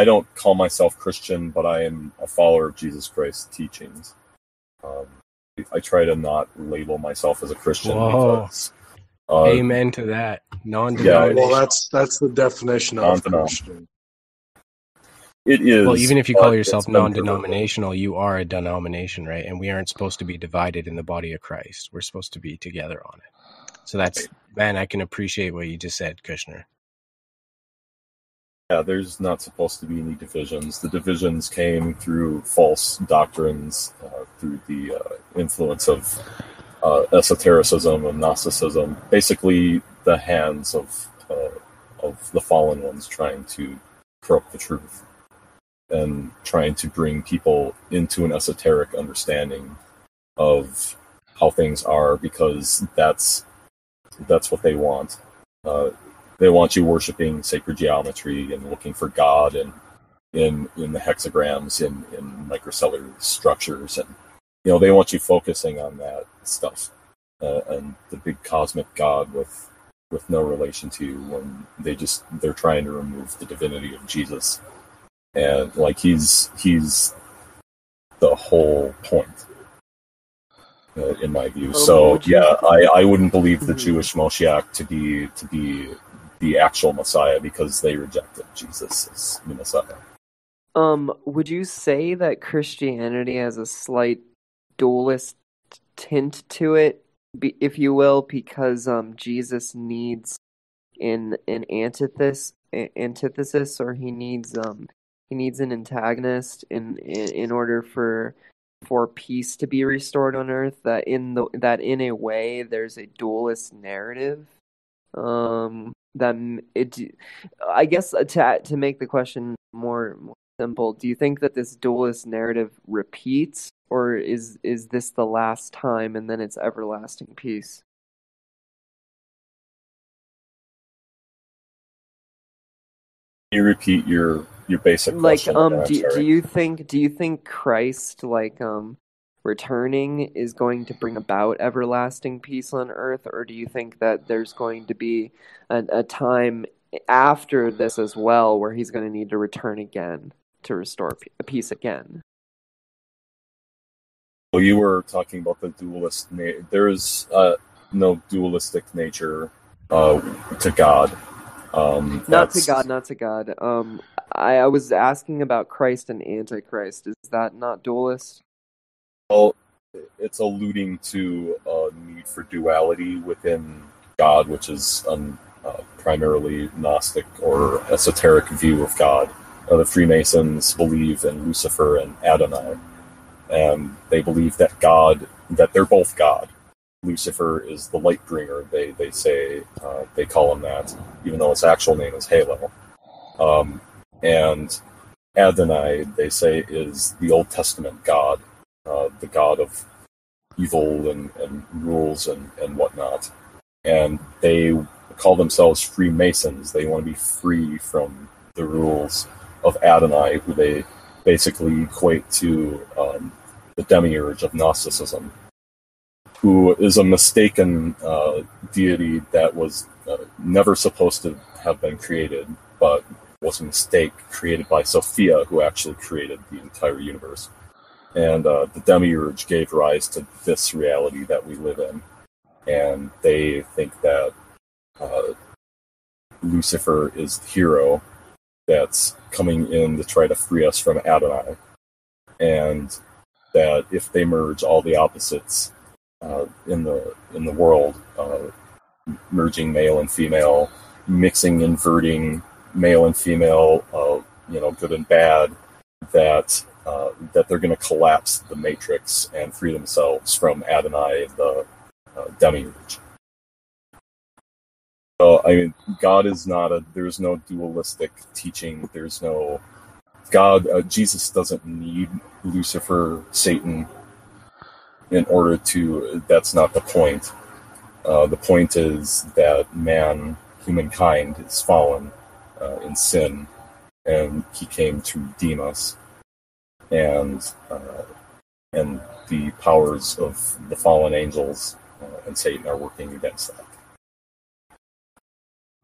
don't call myself Christian, but I am a follower of Jesus Christ's teachings. I try to not label myself as a Christian. Whoa. Because amen to that. Non-denominational. Well, that's the definition of Christian. It is. Well, even if you call yourself non-denominational, you are a denomination, right? And we aren't supposed to be divided in the body of Christ. We're supposed to be together on it. So I can appreciate what you just said, Kushner. Yeah, there's not supposed to be any divisions. The divisions came through false doctrines, through the influence of esotericism and Gnosticism. Basically, the hands of the fallen ones trying to corrupt the truth and trying to bring people into an esoteric understanding of how things are, because that's what they want. They want you worshiping sacred geometry and looking for God and in the hexagrams, in microcellular structures, and they want you focusing on that stuff and the big cosmic God with no relation to you, when they're trying to remove the divinity of Jesus, and like he's the whole point. In my view. So yeah, I wouldn't believe the Jewish Moshiach to be the actual Messiah, because they rejected Jesus as the Messiah. Would you say that Christianity has a slight dualist tint to it, if you will, because Jesus needs an antithesis, or he needs an antagonist in order for peace to be restored on Earth? That in a way there's a dualist narrative. I guess to make the question more simple, do you think that this dualist narrative repeats, or is this the last time and then it's everlasting peace? You repeat your basic question. Do you think Christ returning is going to bring about everlasting peace on Earth, or do you think that there's going to be a time after this as well where he's going to need to return again to restore peace again? Well, you were talking about the dualist. There is no dualistic nature to God. Not to God. I was asking about Christ and Antichrist. Is that not dualist? Well, it's alluding to a need for duality within God, which is primarily Gnostic or esoteric view of God. The Freemasons believe in Lucifer and Adonai, and they believe that they're both God. Lucifer is the light bringer. They say they call him that, even though his actual name is Halo. And Adonai, they say, is the Old Testament God, the God of evil and rules and whatnot. And they call themselves Freemasons. They want to be free from the rules of Adonai, who they basically equate to the demiurge of Gnosticism, who is a mistaken deity that was never supposed to have been created, but was a mistake created by Sophia, who actually created the entire universe. And the demiurge gave rise to this reality that we live in. And they think that Lucifer is the hero that's coming in to try to free us from Adonai. And that if they merge all the opposites in the world, merging male and female, inverting male and female, good and bad, that they're going to collapse the matrix and free themselves from Adonai, the demiurge. So, I mean, God is there's no dualistic teaching. There's no God. Jesus doesn't need Lucifer, Satan, in order to. That's not the point. The point is that humankind, is fallen in sin, and he came to redeem us. And the powers of the fallen angels and Satan are working against that.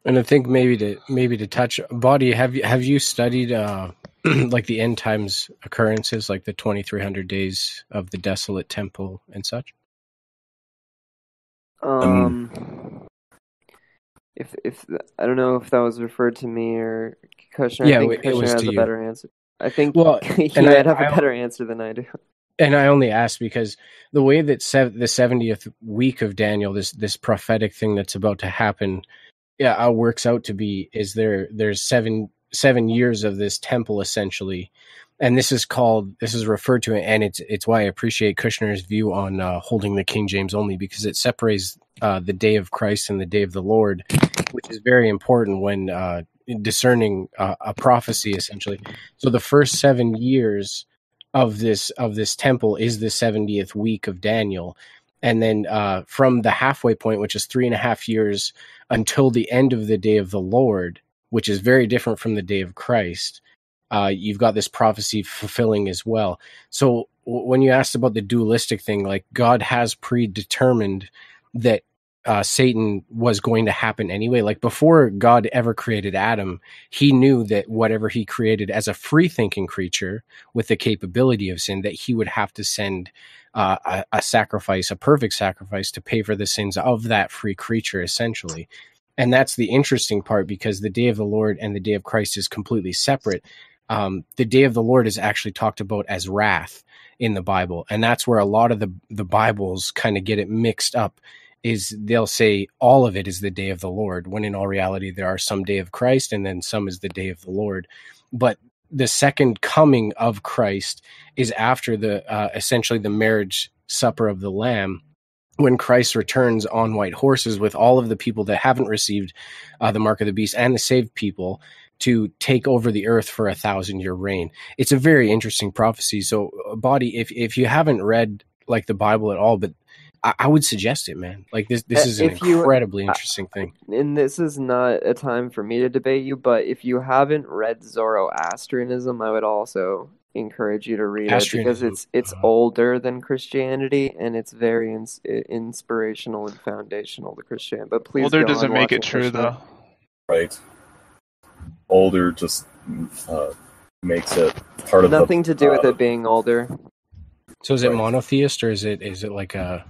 And I think maybe to touch, Body, have you studied like the end times occurrences, like the 2300 days of the desolate temple and such? If I don't know if that was referred to me or Kushner. Yeah, I think it Kushner was has to a you. better answer. I think Well, he might have a better answer than I do. And I only ask because the way that the 70th week of Daniel, this prophetic thing that's about to happen, works out to be, is there's 7 7 years of this temple, essentially. And this is referred to, and it's why I appreciate Kushner's view on holding the King James only, because it separates the day of Christ and the day of the Lord, which is very important when discerning a prophecy, essentially. So the first 7 years of this temple is the 70th week of Daniel, and then from the halfway point, which is 3.5 years, until the end of the day of the Lord, which is very different from the day of Christ. You've got this prophecy fulfilling as well. So when you asked about the dualistic thing, like, God has predetermined that Satan was going to happen anyway. Like, before God ever created Adam, he knew that whatever he created as a free-thinking creature with the capability of sin, that he would have to send a sacrifice, a perfect sacrifice, to pay for the sins of that free creature, essentially. And that's the interesting part, because the day of the Lord and the day of Christ is completely separate. The day of the Lord is actually talked about as wrath in the Bible. And that's where a lot of the Bibles kind of get it mixed up, is they'll say all of it is the day of the Lord, when in all reality there are some day of Christ and then some is the day of the Lord. But the second coming of Christ is after the essentially the marriage supper of the Lamb, when Christ returns on white horses with all of the people that haven't received the mark of the beast and the saved people, to take over the earth for 1,000-year reign. It's a very interesting prophecy. So, Body, if you haven't read like the Bible at all, but I would suggest it, man. Like, this is an incredibly interesting thing. And this is not a time for me to debate you, but if you haven't read Zoroastrianism, I would also encourage you to read it, because it's older than Christianity, and it's very inspirational and foundational to Christianity. But please, older doesn't make it true, though. Right. Older just makes it part of nothing to do with it being older. So is it monotheist, or is it like a?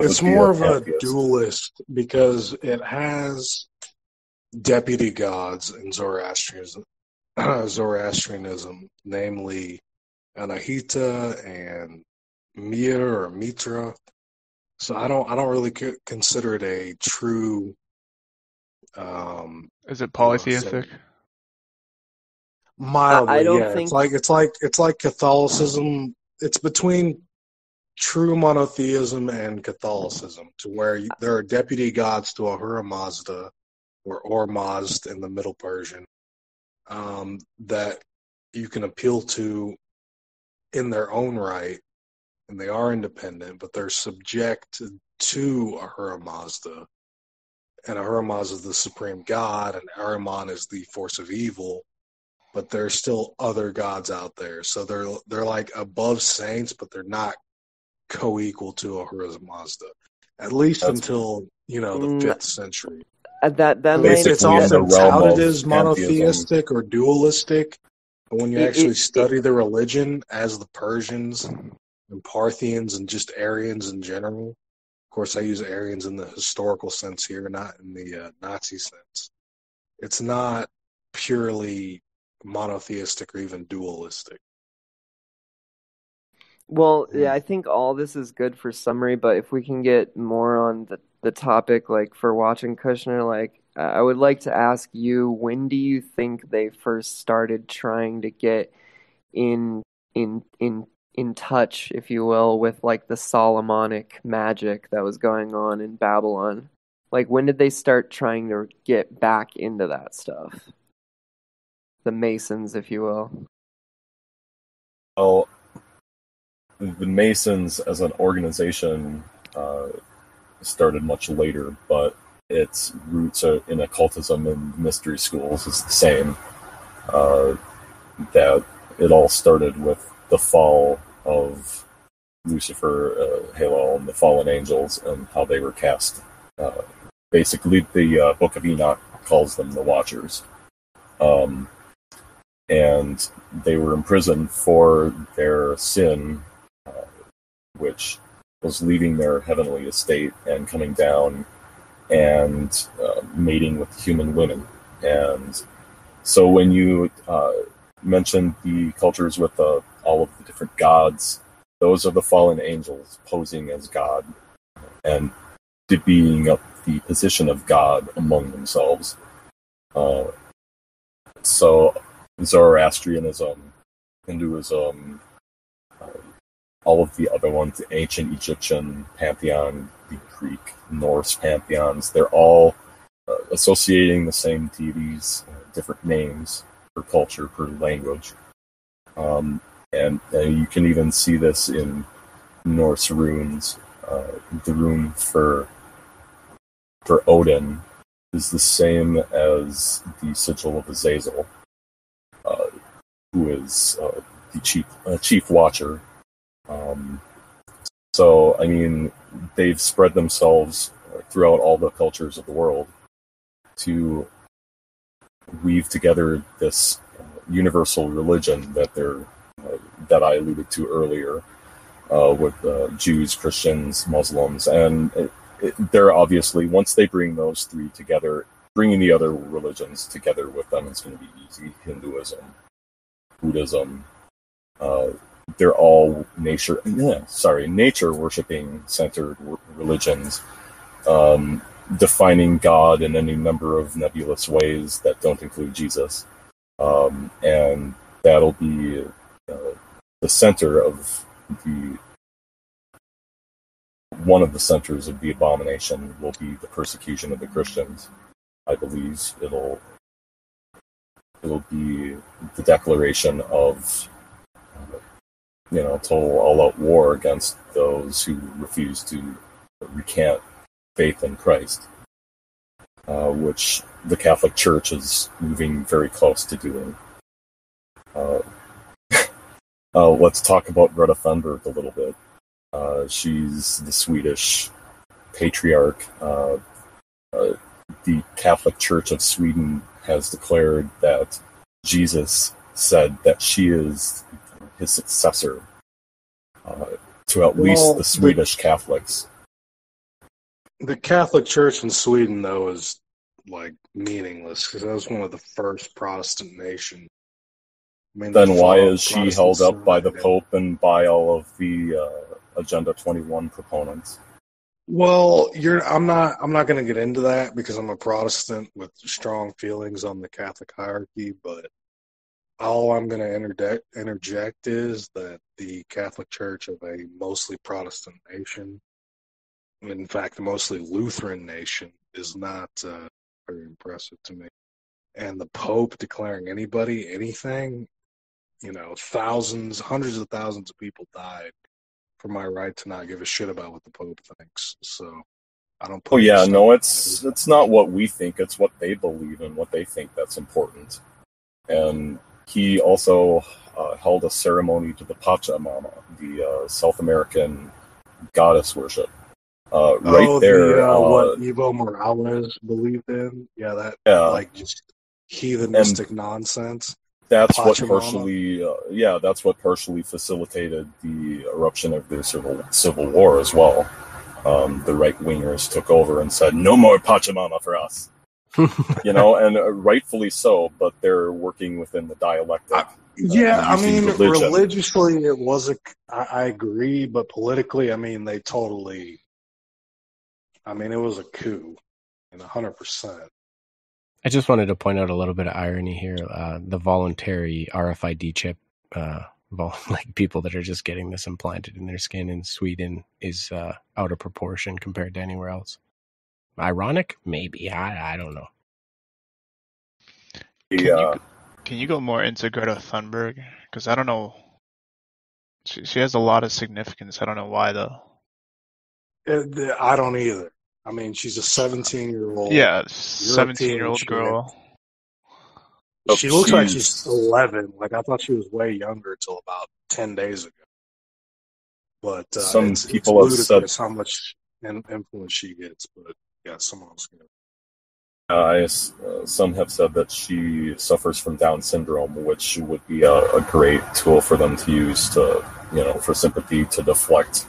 It's more of a dualist, because it has deputy gods in Zoroastrianism, namely Anahita and Mir or Mitra. So I don't really consider it a true. Is it polytheistic? Mildly, I don't yeah. think It's like Catholicism. It's between true monotheism and Catholicism, to where there are deputy gods to Ahura Mazda or Ormazd in the Middle Persian, that you can appeal to in their own right, and they are independent, but they're subject to Ahura Mazda. And Ahura Mazda is the supreme god, and Ahriman is the force of evil. But there's still other gods out there, so they're like above saints, but they're not co-equal to Ahura Mazda, at least until the 5th century. It's often touted as monotheistic or dualistic, but when you actually study the religion as the Persians and Parthians and just Aryans in general, of course I use Aryans in the historical sense here, not in the Nazi sense. It's not purely monotheistic or even dualistic. Well, yeah, I think all this is good for summary, but if we can get more on the topic, like for Watchin Kushner, like I would like to ask you, when do you think they first started trying to get in touch, if you will, with like the Solomonic magic that was going on in Babylon? Like, when did they start trying to get back into that stuff? The Masons, if you will. Well, the Masons as an organization started much later, but its roots are in occultism and mystery schools is the same. That it all started with the fall of Lucifer, Halo, and the fallen angels, and how they were cast. Basically, the Book of Enoch calls them the Watchers. And they were imprisoned for their sin, which was leaving their heavenly estate and coming down and mating with human women. And so when you mentioned the cultures with all of the different gods, those are the fallen angels posing as God and being up the position of God among themselves. So Zoroastrianism, Hinduism, all of the other ones, the ancient Egyptian pantheon, the Greek, Norse pantheons, they're all associating the same deities, different names per culture, per language. And you can even see this in Norse runes. The rune for Odin is the same as the sigil of Azazel, who is the chief watcher. So, I mean, they've spread themselves throughout all the cultures of the world to weave together this universal religion that I alluded to earlier, with Jews, Christians, Muslims, and they're obviously, once they bring those three together, bringing the other religions together with them is going to be easy. Hinduism, Buddhism, they're all nature worshipping centered religions, defining God in any number of nebulous ways that don't include Jesus, and that'll be the center of one of the centers of the abomination will be the persecution of the Christians. I believe it'll be the declaration of total all-out war against those who refuse to recant faith in Christ, which the Catholic Church is moving very close to doing. Let's talk about Greta Thunberg a little bit. She's the Swedish patriarch. The Catholic Church of Sweden has declared that Jesus said that she is his successor to at least the Swedish Catholics. The Catholic Church in Sweden, though, is like meaningless because that was one of the first Protestant nations. I mean, then why is she held up by the Pope and by all of the Agenda 21 proponents? Well, I'm not going to get into that because I'm a Protestant with strong feelings on the Catholic hierarchy, but all I'm going to interject is that the Catholic Church of a mostly Protestant nation, in fact, a mostly Lutheran nation, is not very impressive to me. And the Pope declaring anybody anything, thousands, hundreds of thousands of people died for my right to not give a shit about what the Pope thinks. So I don't. It's not what we think; it's what they believe and what they think that's important. And he also held a ceremony to the Pachamama, the South American goddess worship. What Evo Morales believed in, just heathenistic nonsense. That's Pachamama. That's what partially facilitated the eruption of the civil war as well. The right wingers took over and said, "No more Pachamama for us," and rightfully so. But they're working within the dialectic. Religiously, it was I agree, but politically, they totally. It was a coup, 100%. I just wanted to point out a little bit of irony here. The voluntary RFID chip, like people that are just getting this implanted in their skin in Sweden, is out of proportion compared to anywhere else. Ironic? Maybe. I don't know. Can you go more into Greta Thunberg? Because I don't know. She has a lot of significance. I don't know why, though. I don't either. She's a 17-year-old. Yeah, 17-year-old girl. She looks like she's 11. I thought she was way younger until about 10 days ago. But some people have said how much influence she gets. But yeah, someone else. Some have said that she suffers from Down syndrome, which would be a great tool for them to use to, for sympathy, to deflect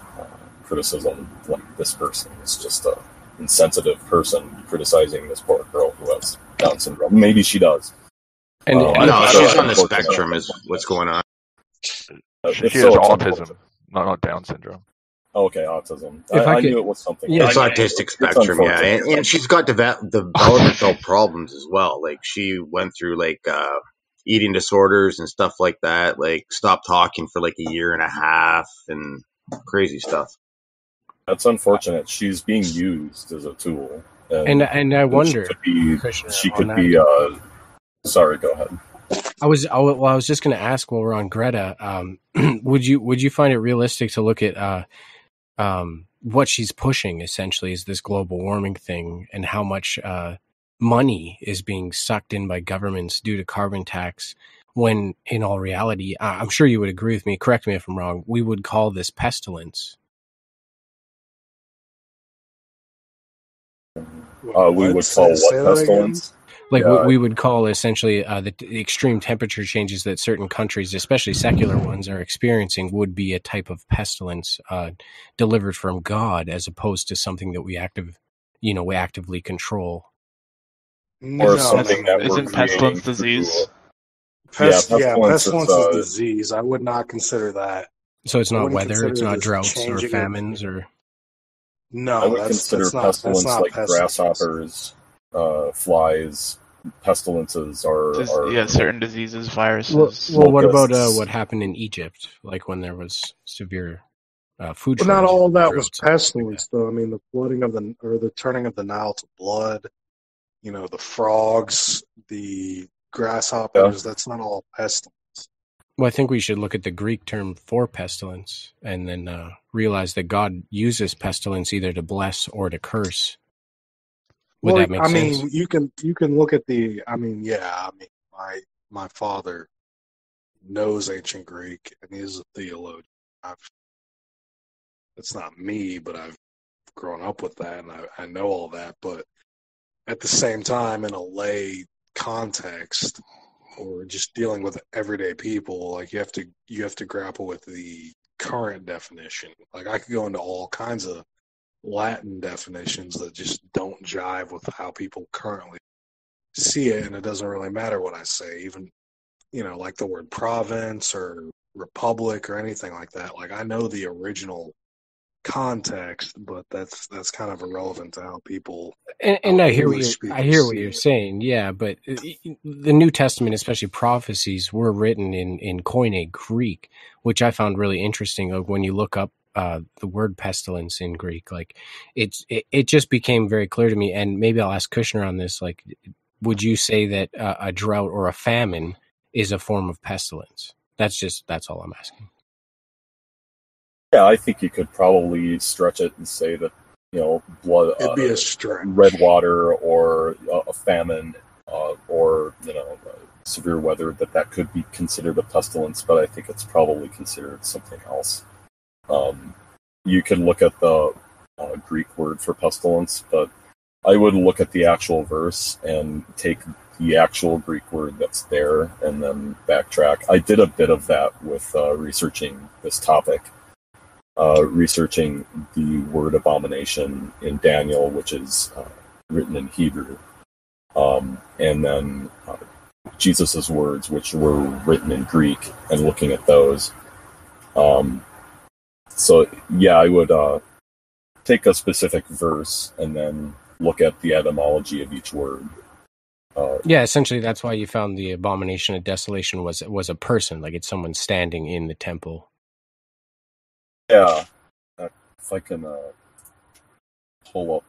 criticism. Like, this person is just a insensitive person criticizing this poor girl who has Down syndrome. Maybe she does. And she's on the spectrum is what's going on. She has autism, not Down syndrome. Okay, autism. I knew it was something. Yeah, it's autistic spectrum, yeah, and she's got developmental problems as well. Like she went through like eating disorders and stuff like that. Like stopped talking for like a year and a half and crazy stuff. That's unfortunate. She's being used as a tool, and I wonder she could be. Sorry, go ahead. I was just going to ask while we're on Greta, would you find it realistic to look at what she's pushing essentially is this global warming thing and how much money is being sucked in by governments due to carbon tax, when in all reality, I'm sure you would agree with me, correct me if I'm wrong, we would call this pestilence. We would call what pestilence? Like we would call essentially the extreme temperature changes that certain countries, especially secular ones, are experiencing would be a type of pestilence delivered from God, as opposed to something that we actively control. Or something that isn't pestilence disease? Pestilence is disease. I would not consider that. So it's not weather, it's not droughts or famines, or no. I would consider pestilence like grasshoppers. Flies, pestilences are certain diseases, viruses. Well, what about what happened in Egypt, like when there was severe food shortage? But not all of that was pestilence, though. I mean, the flooding of the turning of the Nile to blood, the frogs, the grasshoppers, that's not all pestilence. Well, I think we should look at the Greek term for pestilence and then realize that God uses pestilence either to bless or to curse. Would that make sense? Mean, you can look at my father knows ancient Greek and he's a theologian. It's not me, but I've grown up with that and I know all that. But at the same time, in a lay context or just dealing with everyday people, like you have to grapple with the current definition. Like I could go into all kinds of Latin definitions that just don't jive with how people currently see it, and it doesn't really matter what I say, even like the word province or republic or anything like that. Like I know the original context, but that's kind of irrelevant to how people and I hear what you're saying, yeah, but the New Testament, especially prophecies, were written in Koine Greek, which I found really interesting. Like when you look up the word pestilence in Greek, like it just became very clear to me, and maybe I'll ask Kushner on this. Like, would you say that a drought or a famine is a form of pestilence? That's all I'm asking. Yeah, I think you could probably stretch it and say that blood, it'd be a stretch. Red water or a famine or severe weather that could be considered a pestilence, but I think it's probably considered something else. You could look at the Greek word for pestilence, but I would look at the actual verse and take the actual Greek word that's there and then backtrack. I did a bit of that with researching this topic, researching the word abomination in Daniel, which is written in Hebrew, and then Jesus's words, which were written in Greek, and looking at those. So yeah, I would take a specific verse and then look at the etymology of each word. Yeah, essentially that's why you found the Abomination of Desolation was a person, like it's someone standing in the temple. Yeah, if I can pull up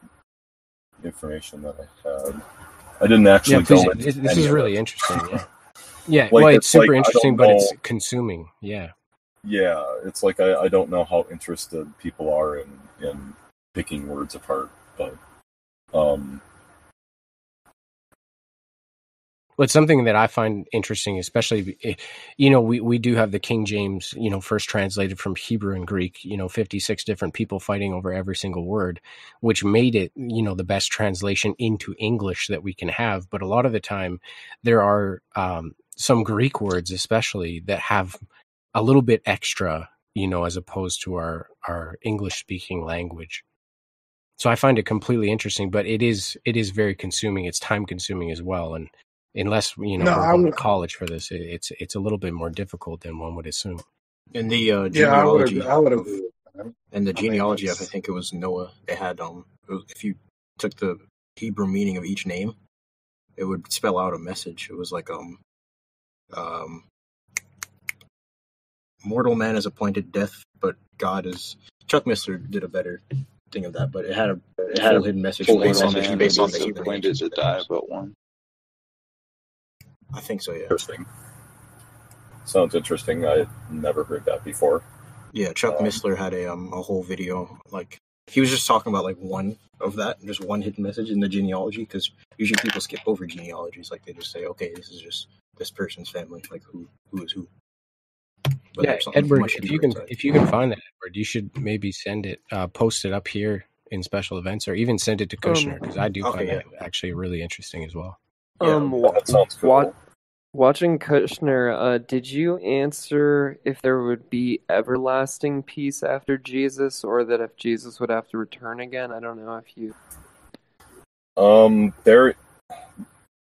information that I had. I didn't actually go into this is really interesting, yeah. Yeah, like, well, it's super interesting, but it's consuming, yeah. Yeah, it's like I don't know how interested people are in picking words apart, but Well, it's something that I find interesting, especially, we do have the King James, first translated from Hebrew and Greek, 56 different people fighting over every single word, which made it, the best translation into English that we can have. But a lot of the time there are some Greek words, especially, that have a little bit extra, as opposed to our English speaking language. So I find it completely interesting, but it is very consuming. It's time consuming as well. And unless, we're going to college for this, it's a little bit more difficult than one would assume. And the genealogy. I would agree with And the genealogy of, I think it was Noah. They had if you took the Hebrew meaning of each name, it would spell out a message. It was like mortal man is appointed death, but God is. Chuck Missler did a better thing of that, but it had a full hidden message based on the Hebrew When does it die? But one. I think so. Yeah. Interesting. Sounds interesting. I never heard that before. Yeah, Chuck Missler had a whole video. Like he was just talking about like one of that, just one hidden message in the genealogy. Because usually people skip over genealogies. Like they just say, okay, this is just this person's family. Like who is who. But yeah, Edward, if you can find that, Edward, you should maybe send it, post it up here in special events, or even send it to Kushner, because I do find that actually really interesting as well. That sounds cool. Watchin Kushner, did you answer if there would be everlasting peace after Jesus, or that if Jesus would have to return again? I don't know if you.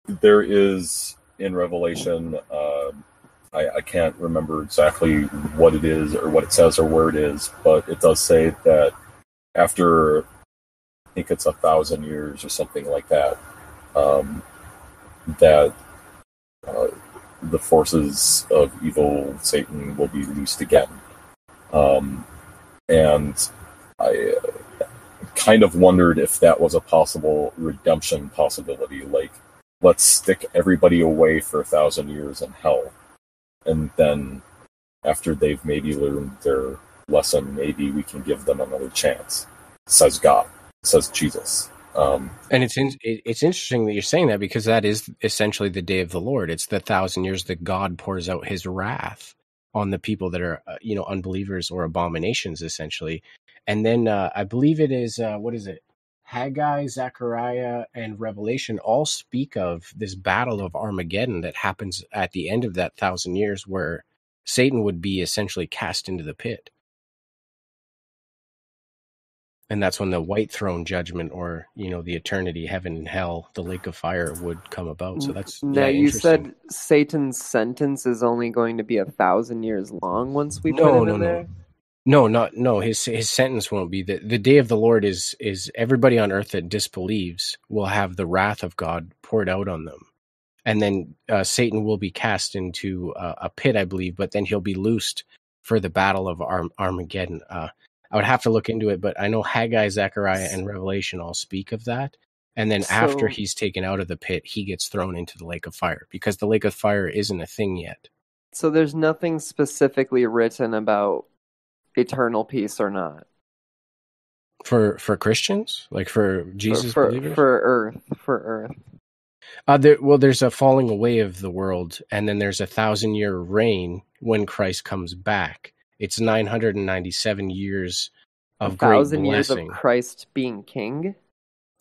There is in Revelation. I can't remember exactly what it is or what it says or where it is, but it does say that after, I think it's 1,000 years or something like that, that the forces of evil, Satan, will be loosed again. And I kind of wondered if that was a possible redemption possibility. Like, let's stick everybody away for 1,000 years in hell. And then after they've maybe learned their lesson, maybe we can give them another chance. Says God. Says Jesus. And it's interesting that you're saying that, because that is essentially the day of the Lord. It's the 1,000 years that God pours out his wrath on the people that are, unbelievers or abominations, essentially. And then I believe it is, what is it? Haggai, Zechariah, and Revelation all speak of this battle of Armageddon that happens at the end of that 1,000 years, where Satan would be essentially cast into the pit. And that's when the white throne judgment, or, the eternity, heaven and hell, the lake of fire, would come about. So that's now you said Satan's sentence is only going to be 1,000 years long once we put him in there? No. His sentence won't be. The day of the Lord is everybody on earth that disbelieves will have the wrath of God poured out on them. And then Satan will be cast into a pit, I believe, but then he'll be loosed for the battle of Armageddon. I would have to look into it, but I know Haggai, Zechariah, and Revelation all speak of that. And then after he's taken out of the pit, he gets thrown into the lake of fire, because the lake of fire isn't a thing yet. So there's nothing specifically written about eternal peace or not? For Christians? Like for Jesus believers? For Earth. There's a falling away of the world, and then there's 1,000-year reign when Christ comes back. It's 997 years of great blessing. 1,000 years of Christ being king?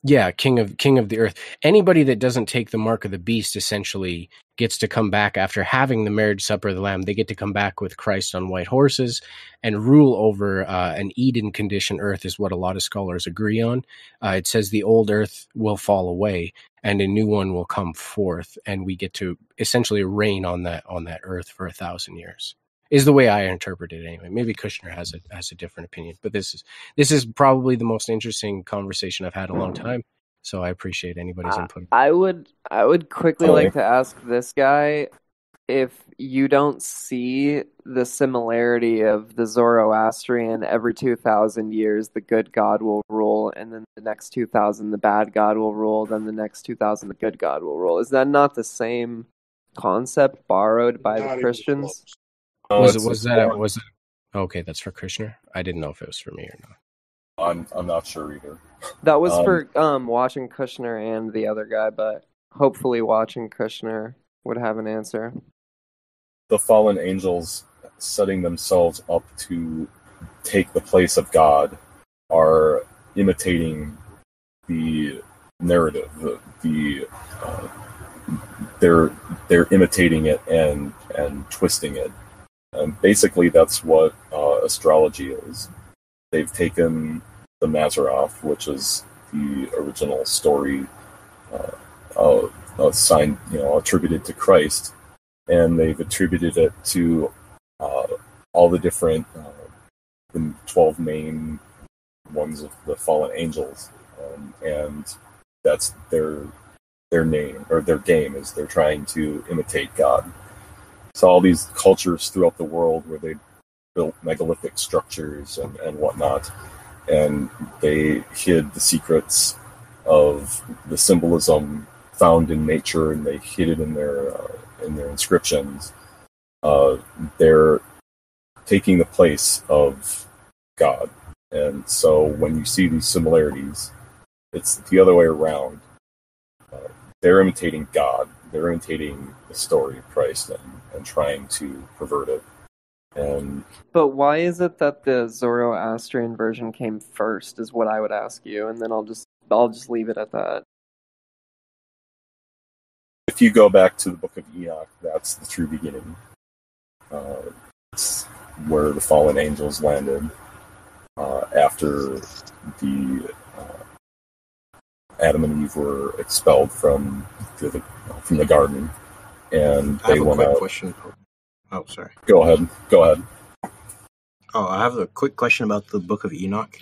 Yeah, king of the earth. Anybody that doesn't take the mark of the beast essentially gets to come back after having the marriage supper of the Lamb. They get to come back with Christ on white horses and rule over an Eden condition earth, is what a lot of scholars agree on. It says the old earth will fall away and a new one will come forth, and we get to essentially reign on that earth for 1,000 years. Is the way I interpret it anyway. Maybe Kushner has a different opinion, but this is probably the most interesting conversation I've had in a long time. So I appreciate anybody's input. I would quickly like to ask this guy if you don't see the similarity of the Zoroastrian every 2,000 years the good God will rule, and then the next 2,000 the bad God will rule, then the next 2,000 the good God will rule. Is that not the same concept borrowed by the Christians? Was it? Okay, that's for Kushner. I didn't know if it was for me or not. I'm not sure either. That was for Watchin Kushner and the other guy, but hopefully Watchin Kushner would have an answer. The fallen angels setting themselves up to take the place of God are imitating the narrative. They're imitating it and twisting it. And basically, that's what astrology is. They've taken the Mazzaroth, which is the original story signed, attributed to Christ, and they've attributed it to all the different the 12 main ones of the fallen angels, and that's their name, or their game, is they're trying to imitate God. So all these cultures throughout the world where they built megalithic structures and whatnot, and they hid the secrets of the symbolism found in nature, and they hid it in their inscriptions. They're taking the place of God. And so when you see these similarities, it's the other way around. They're imitating God. They're imitating the story of Christ and trying to pervert it. But why is it that the Zoroastrian version came first, is what I would ask you, and then I'll just leave it at that. If you go back to the Book of Enoch, that's the true beginning. It's where the fallen angels landed after the Adam and Eve were expelled from the garden, and they went out. Question. Oh, sorry. Go ahead. Oh, I have a quick question about the Book of Enoch.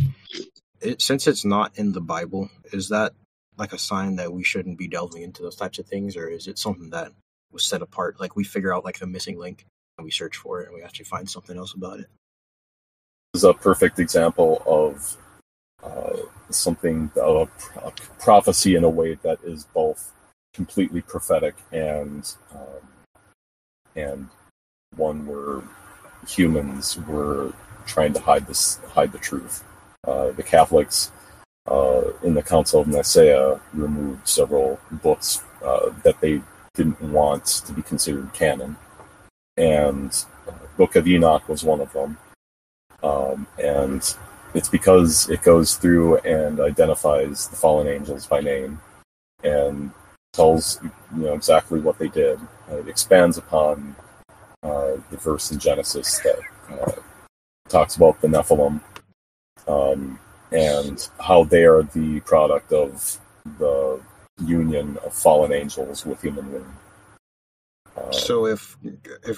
Since it's not in the Bible, is that like a sign that we shouldn't be delving into those types of things, or is it something that was set apart? Like we figure out like the missing link and we search for it and we actually find something else about it? This is a perfect example of something of a prophecy in a way that is both completely prophetic and one where humans were trying to hide the truth. The Catholics in the Council of Nicaea removed several books that they didn't want to be considered canon, and Book of Enoch was one of them. And it's because it goes through and identifies the fallen angels by name and tells exactly what they did. It expands upon the verse in Genesis that talks about the Nephilim and how they are the product of the union of fallen angels with human women. So if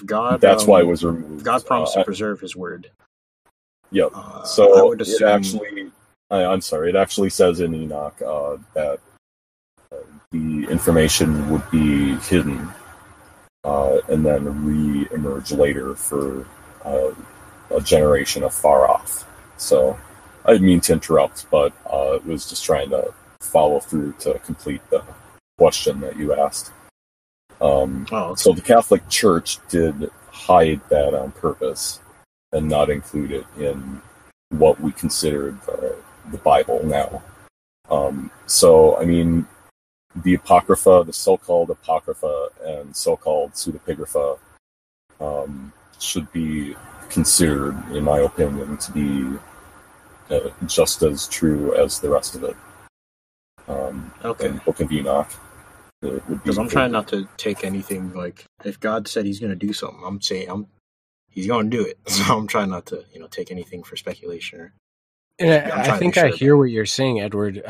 God, that's why it was removed. God promised to preserve His word. Yep. So it actually, I'm sorry, it actually says in Enoch that the information would be hidden and then re-emerge later for a generation afar off. So I didn't mean to interrupt, but it was just trying to follow through to complete the question that you asked. So the Catholic Church did hide that on purpose and not include it in what we considered the Bible now. So, I mean, the Apocrypha, the so-called Apocrypha and so-called pseudepigrapha should be considered, in my opinion, to be just as true as the rest of it. And Book of Enoch. Because I'm trying not to take anything, like, if God said He's going to do something, I'm saying He's going to do it. So I'm trying not to, take anything for speculation. And I think I hear what you're saying, Edward.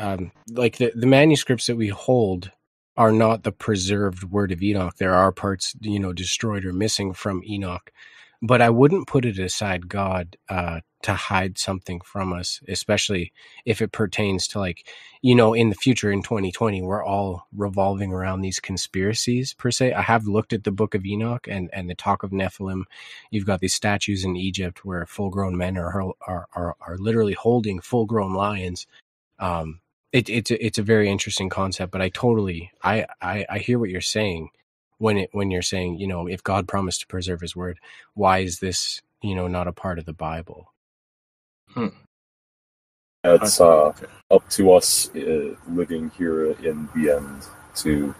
Like the manuscripts that we hold are not the preserved Word of Enoch. There are parts, destroyed or missing from Enoch. But I wouldn't put it aside God to hide something from us, especially if it pertains to, like, in the future, in 2020, we're all revolving around these conspiracies, per se. I have looked at the Book of Enoch and the talk of Nephilim. You've got these statues in Egypt where full-grown men are literally holding full-grown lions. It's a very interesting concept, but I hear what you're saying. When you're saying, if God promised to preserve His word, why is this, not a part of the Bible? It's up to us living here in the end to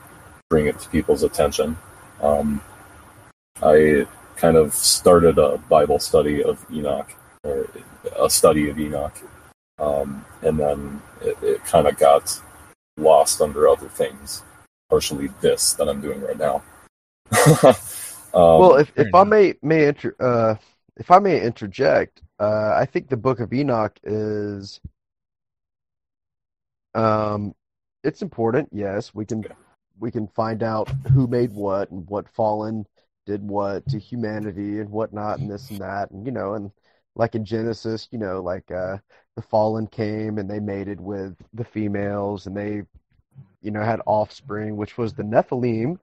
bring it to people's attention. I kind of started a Bible study of Enoch, or a study of Enoch, and then it kind of got lost under other things. Partially this that I'm doing right now. Well, if I may interject, I think the Book of Enoch is it's important. Yes, we can find out who made what and what fallen did what to humanity and whatnot and this and that, and like in Genesis, like the fallen came and they mated with the females and they, had offspring, which was the Nephilim.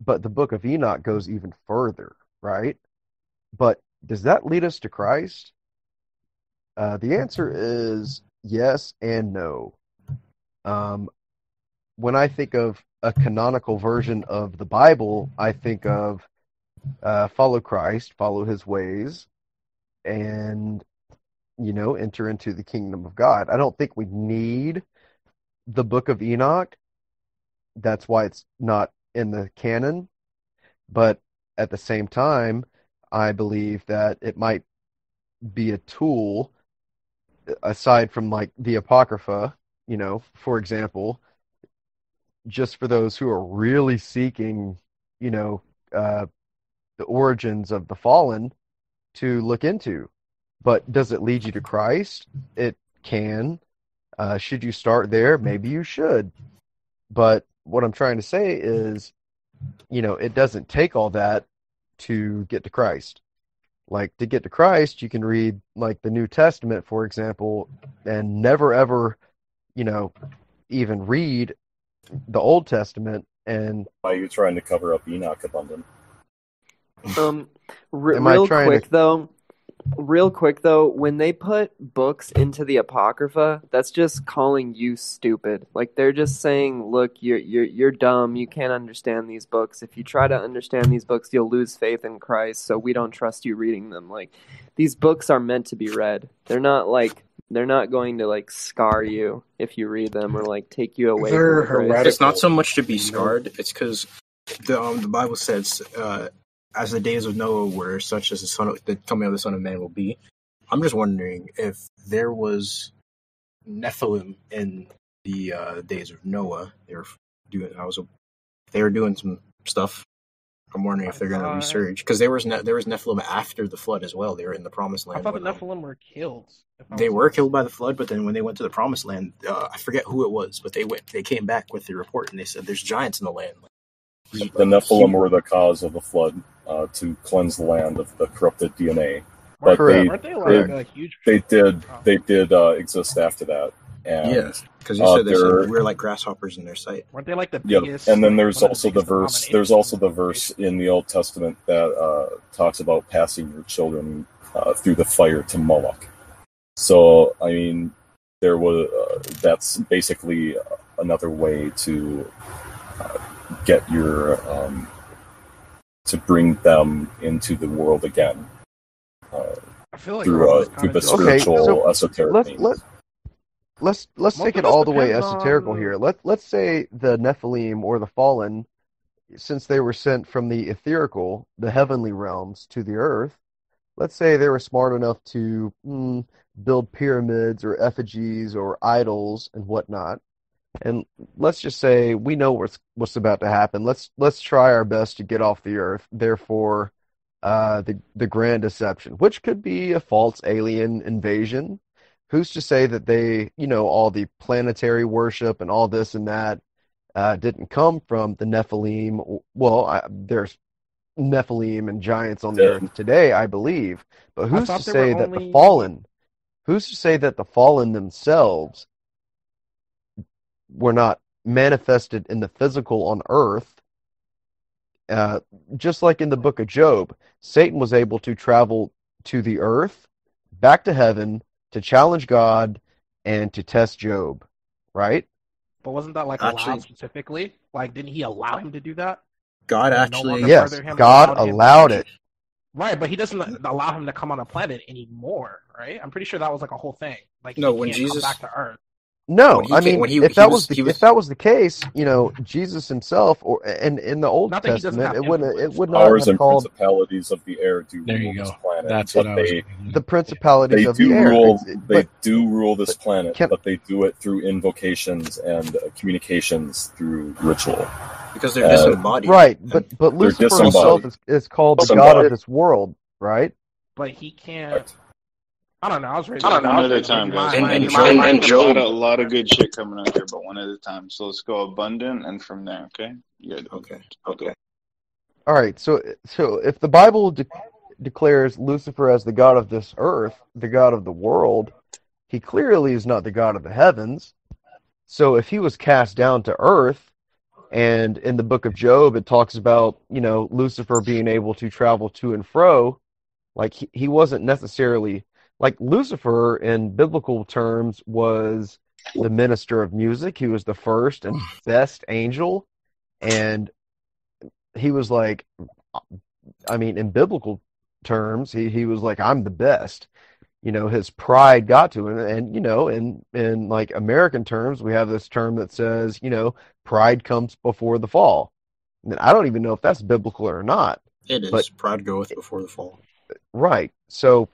But the book of Enoch goes even further, right? But does that lead us to Christ? The answer is yes and no. When I think of a canonical version of the Bible, I think of follow Christ, follow his ways, and, enter into the kingdom of God. I don't think we need the book of Enoch. That's why it's not in the canon. But at the same time, I believe that it might be a tool, aside from like the Apocrypha, for example, just for those who are really seeking, the origins of the fallen to look into. But does it lead you to Christ? It can. Should you start there? Maybe you should. But what I'm trying to say is, it doesn't take all that to get to Christ. Like, to get to Christ, you can read, like, the New Testament, for example, and never, ever, even read the Old Testament. And why are you trying to cover up Enoch, Abundant? Real quick though, when they put books into the Apocrypha, that's just calling you stupid. Like, they're just saying, look, you're dumb, you can't understand these books. If you try to understand these books, you'll lose faith in Christ, so we don't trust you reading them. Like, these books are meant to be read. They're not going to like scar you if you read them or like take you away from Christ. It's not so much to be scarred, it's because the Bible says, as the days of Noah were, such as the coming of the Son of Man will be. I'm just wondering if there was Nephilim in the days of Noah. They were doing some stuff. I'm wondering if they're going to resurge, because there was Nephilim after the flood as well. They were in the Promised Land. I thought the Nephilim were killed. They were killed by the flood, but then when they went to the Promised Land, I forget who it was, but they came back with the report and they said there's giants in the land. The Nephilim were the cause of the flood, to cleanse the land of the corrupted DNA. But they did exist after that. And, yes, because you said we're like grasshoppers in their sight. Weren't they like the biggest? Yeah, and then there's also the verse. There's also the verse in the Old Testament that talks about passing your children through the fire to Moloch. So I mean, there was that's basically another way to get your to bring them into the world again I feel like through the spiritual esoteric means. Let's take it all the way esoterical here. Let's say the Nephilim or the fallen, since they were sent from the etherical, the heavenly realms to the earth, let's say they were smart enough to build pyramids or effigies or idols and whatnot. And let's just say we know what's about to happen. Let's try our best to get off the earth. Therefore, the grand deception, which could be a false alien invasion. Who's to say that they, all the planetary worship and all this and that didn't come from the Nephilim? Well, there's Nephilim and giants on the earth today, I believe. But who's to say that the fallen? Who's to say that the fallen themselves were not manifested in the physical on earth? Just like in the book of Job, Satan was able to travel to the earth, back to heaven, to challenge God and to test Job, right? But wasn't that allowed specifically? Like, didn't he allow him to do that? God actually, yes, God allowed it. Right, but he doesn't allow him to come on a planet anymore, right? I'm pretty sure that was a whole thing. Like, no, when Jesus come back to Earth. No, if that was the case, Jesus himself, and in the Old Testament, it would not powers have called principalities of the air do rule this planet. That's what I was the principalities of the air. They do rule this planet, but they do it through invocations and communications through ritual. Because they're disembodied, right? But Lucifer himself is called the god of this world, right? But he can't. I don't know. I was ready. One at a time, guys. And Job. A lot of good shit coming out here, but one at a time. So let's go Abundant, and from there, okay? Okay. All right. So if the Bible declares Lucifer as the god of this earth, the god of the world, he clearly is not the god of the heavens. So if he was cast down to earth, and in the book of Job it talks about, Lucifer being able to travel to and fro, like he wasn't necessarily, like Lucifer in biblical terms was the minister of music. He was the first and best angel, and he was like, in biblical terms, he was like, I'm the best. His pride got to him, and in like American terms, we have this term that says, pride comes before the fall. And I don't even know if that's biblical or not. It is. But pride goeth before the fall. Right. So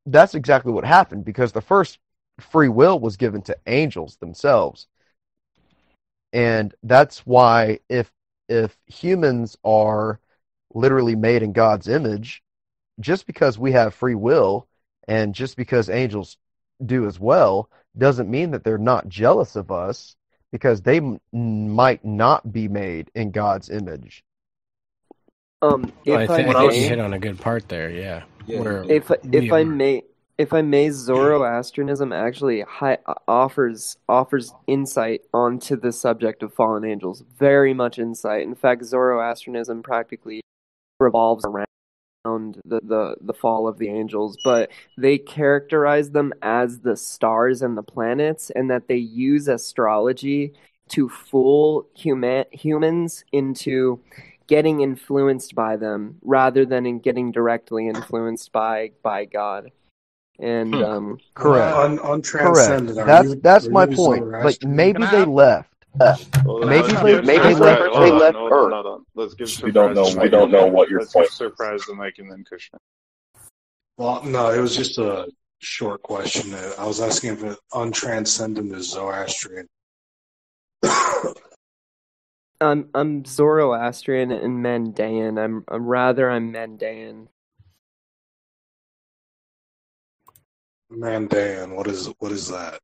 that's exactly what happened, because the first free will was given to angels themselves. And that's why if humans are literally made in God's image, just because we have free will and just because angels do as well, doesn't mean that they're not jealous of us, because they might not be made in God's image. I think you hit on a good part there. Yeah. If I may, Zoroastrianism actually offers insight onto the subject of fallen angels. Very much insight. In fact, Zoroastrianism practically revolves around the fall of the angels, but they characterize them as the stars and the planets, and that they use astrology to fool humans into getting influenced by them rather than in getting directly influenced by God. And correct. On transcendent. That's my point. Like maybe they left. Maybe they left Earth. Hold on. Let's give Surprise. We don't know what your Let's point give Surprise the mic and then Kushner. Well, no, it was just a short question. I was asking if on transcendent is Zoroastrian. I'm Zoroastrian and Mandaean. I'm Mandaean. Mandaean, what is that?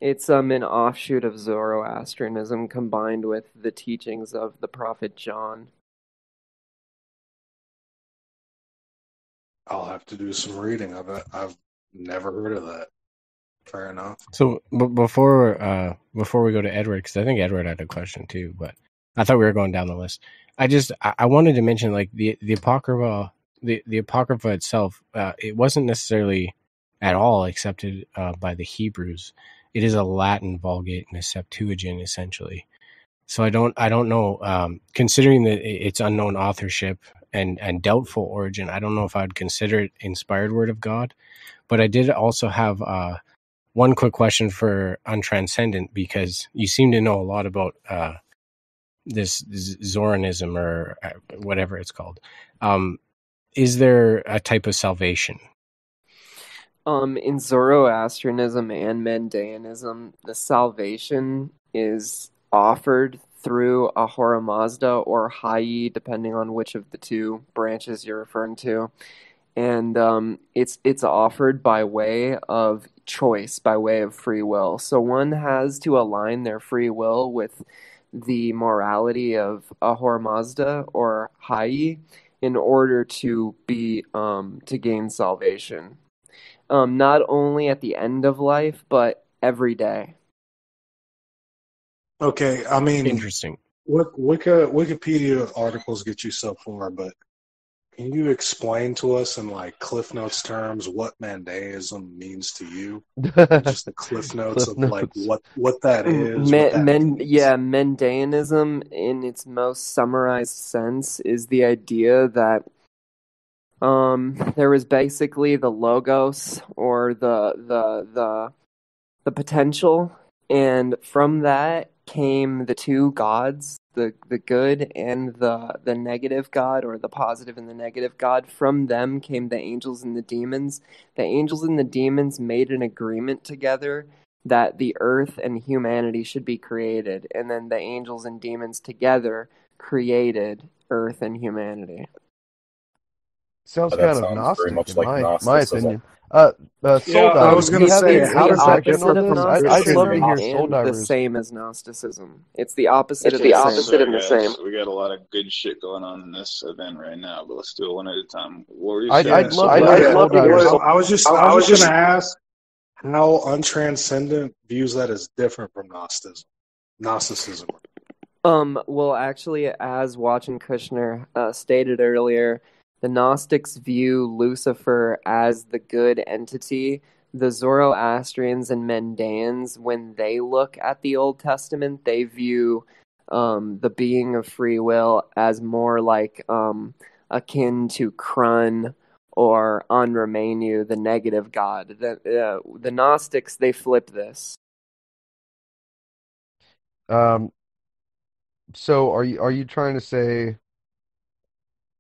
It's an offshoot of Zoroastrianism combined with the teachings of the prophet John. I'll have to do some reading. I've never heard of that. Fair enough. So before we go to Edward, because I think Edward had a question too, but I thought we were going down the list. I wanted to mention, like, the Apocrypha, the Apocrypha itself. It wasn't necessarily at all accepted by the Hebrews. It is a Latin Vulgate and a Septuagint, essentially. So I don't know. Considering that its unknown authorship and doubtful origin, I don't know if I would consider it inspired word of God. But I did also have one quick question for Untranscendent, because you seem to know a lot about this Zoroanism, or whatever it's called. Is there a type of salvation? In Zoroastrianism and Mandaeanism, the salvation is offered through Ahura Mazda or Hayi, depending on which of the two branches you're referring to. And it's offered by way of choice, by way of free will. So one has to align their free will with the morality of Ahura Mazda or Hayi in order to be to gain salvation. Not only at the end of life, but every day. Okay, I mean, interesting. Wikipedia articles get you so far, but can you explain to us in like Cliff Notes terms what Mandaeism means to you? Just the Cliff Notes of like what that is. Mandaeanism, in its most summarized sense, is the idea that there was basically the logos, or the potential, and from that came the two gods, the good and the negative god, or the positive and the negative god. From them came the angels and the demons. The angels and the demons made an agreement together that the earth and humanity should be created, and then the angels and demons together created earth and humanity. Sounds That kind of sounds very Gnostic much in like my Gnosticism. opinion. Soul Yeah, I Divers, was do gonna you have say, any It's how the does that interjection opposite on differ of this? from I'd Christian love to Gnosticism hear Gnostic? Soul and the Divers. same as Gnosticism. It's the opposite It's of the the opposite same. of the same. We got a lot of good shit going on in this event right now, but let's do it one at a time. What were you I'd saying? Yeah, love so to yeah, hear Soul Divers. I was just I was just gonna ask how untranscendent views that as different from Gnosticism. Well, actually, as Watchin Kushner stated earlier, the Gnostics view Lucifer as the good entity. The Zoroastrians and Mandaeans, when they look at the Old Testament, they view the being of free will as more like akin to Krun or Anramenu, the negative god. The Gnostics, they flip this. So are you trying to say?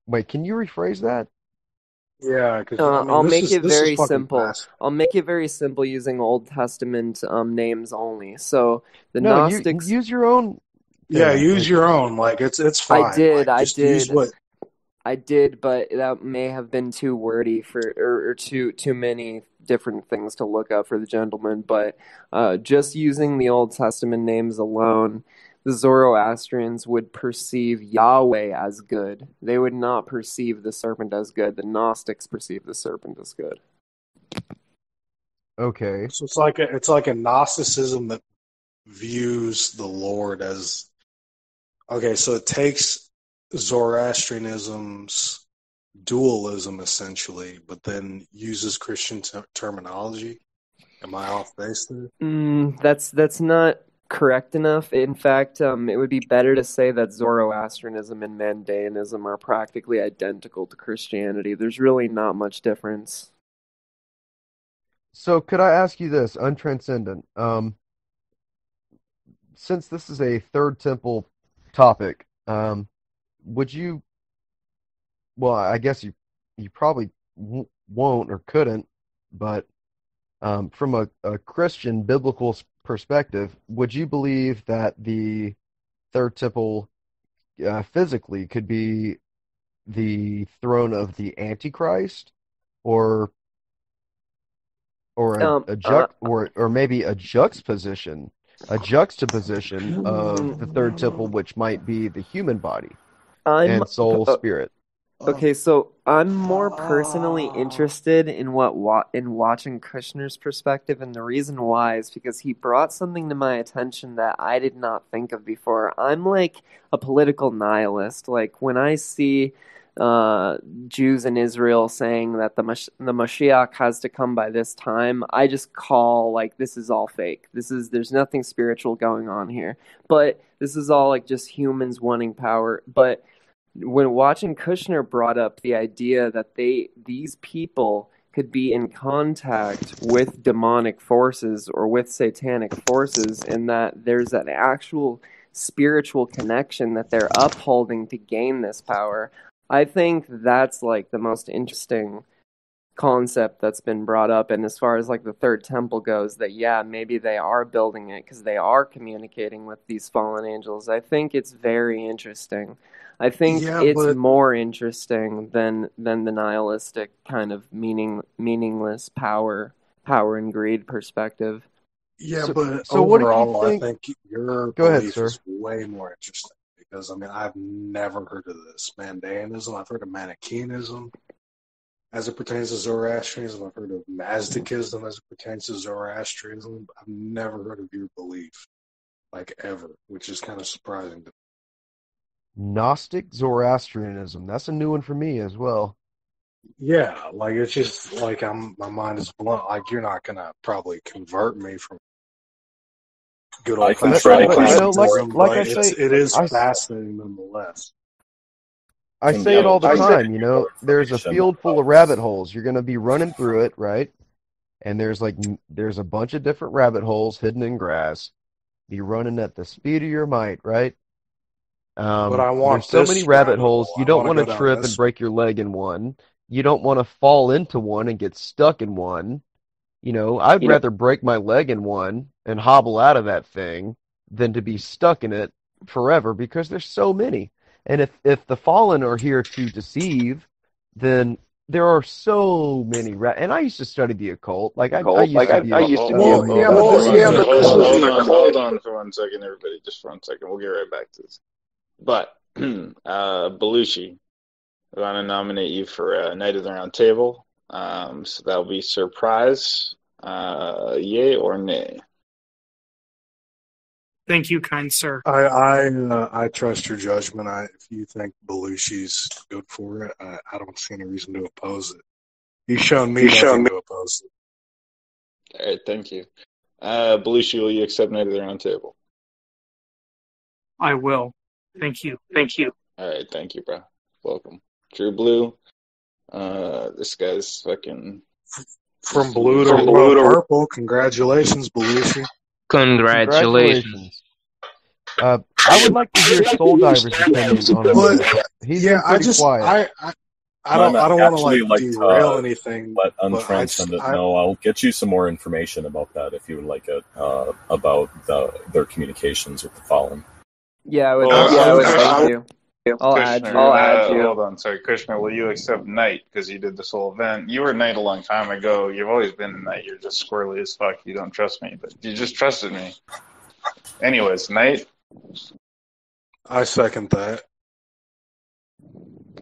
Wait, can you rephrase that? Yeah, because I'll make it this is very fucking simple. fast. I'll make it very simple using Old Testament names only. So the No, Gnostics. you use your own Yeah, thing. use your own. Like it's fine. I did. Like, just use what. I did, but that may have been too wordy for or too many different things to look up for the gentleman. But just using the Old Testament names alone, the Zoroastrians would perceive Yahweh as good. They would not perceive the serpent as good. The Gnostics perceive the serpent as good. Okay. So it's like a Gnosticism that views the Lord as okay. So it takes Zoroastrianism's dualism essentially, but then uses Christian terminology. Am I off base there? That's not correct enough. In fact, it would be better to say that Zoroastrianism and Mandaeanism are practically identical to Christianity. There's really not much difference. So could I ask you this, untranscendent? Since this is a third temple topic, would you? Well, I guess you probably won't or couldn't, but from a Christian biblical perspective, would you believe that the third temple physically could be the throne of the Antichrist, or maybe a juxtaposition of the third temple, which might be the human body and soul, spirit? Okay, so I'm more personally interested in Watchin Kushner's perspective, and the reason why is because he brought something to my attention that I did not think of before. I'm like a political nihilist. Like when I see Jews in Israel saying that the Mashiach has to come by this time, I just call like this is all fake. There's nothing spiritual going on here. But this is all like just humans wanting power. But when Watchin Kushner brought up the idea that these people could be in contact with demonic forces or with satanic forces, and that there's an actual spiritual connection that they're upholding to gain this power, I think that's like the most interesting concept that's been brought up. And as far as like the third temple goes, that yeah, maybe they are building it because they are communicating with these fallen angels. I think it's very interesting. I think it's more interesting than the nihilistic kind of meaningless power and greed perspective. Yeah, So- but so what do you overall, think- I think your Go ahead, belief sir. is way more interesting because I mean I've never heard of this Mandaeanism. I've heard of Manichaeanism as it pertains to Zoroastrianism. I've heard of Mazdaism as it pertains to Zoroastrianism. I've never heard of your belief, like ever, which is kind of surprising. Gnostic Zoroastrianism. That's a new one for me as well. Yeah, like it's just like my mind is blown. Like you're not gonna probably convert me from good old fashioned Catholicism, but it is fascinating nonetheless. I say it all the time, you know, there's a field full of rabbit holes. You're going to be running through it, right? And there's a bunch of different rabbit holes hidden in grass. Be running at the speed of your might, right? But I want there's so many rabbit holes. You don't want to trip and this break your leg in one. You don't want to fall into one and get stuck in one. You know, I'd rather break my leg in one and hobble out of that thing than to be stuck in it forever, because there's so many. And if the fallen are here to deceive, then there are so many, and I used to study the occult. Like I used to be. Hold on for 1 second, everybody. Just for 1 second. We'll get right back to this. But Belushi, we want to nominate you for Knight of the Round Table. So that'll be surprise. Yay or nay? Thank you, kind sir. I trust your judgment. If you think Belushi's good for it, I don't see any reason to oppose it. You've shown me nothing to oppose it. All right, thank you. Belushi, will you accept Knight of the Round Table? I will. Thank you. All right, thank you, bro. Welcome. True Blue. This guy's fucking... From blue to purple. Congratulations, Belushi. Congratulations. I would like to hear Soul Diver's opinion on it. He's pretty quiet. I don't want to derail anything. Let Untranscendent know. I'll get you some more information about that if you would like it, about their communications with the Fallen. Yeah, I would thank you. I'll add you. Hold on, sorry, Kushner. Will you accept Knight because you did this whole event? You were Knight a long time ago. You've always been a Knight. You're just squirrely as fuck. You don't trust me, but you just trusted me. Anyways, Knight. I second that.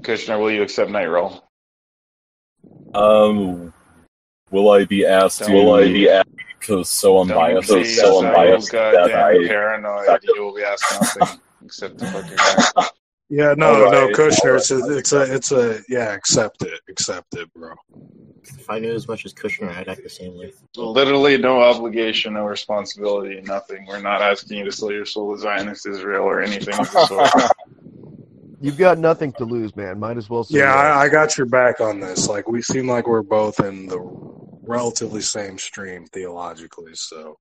Kushner, will you accept Knight roll? Will I be asked to? Because so unbiased. Goddamn paranoid. You will be asked nothing except to fucking. Yeah, no, Kushner. Accept it, bro. If I knew as much as Kushner, I'd act the same way. Literally no obligation, no responsibility, nothing. We're not asking you to sell your soul to Zionist Israel or anything of the sort. You've got nothing to lose, man. Might as well say I got your back on this. Like, we seem like we're both in the relatively same stream theologically, so.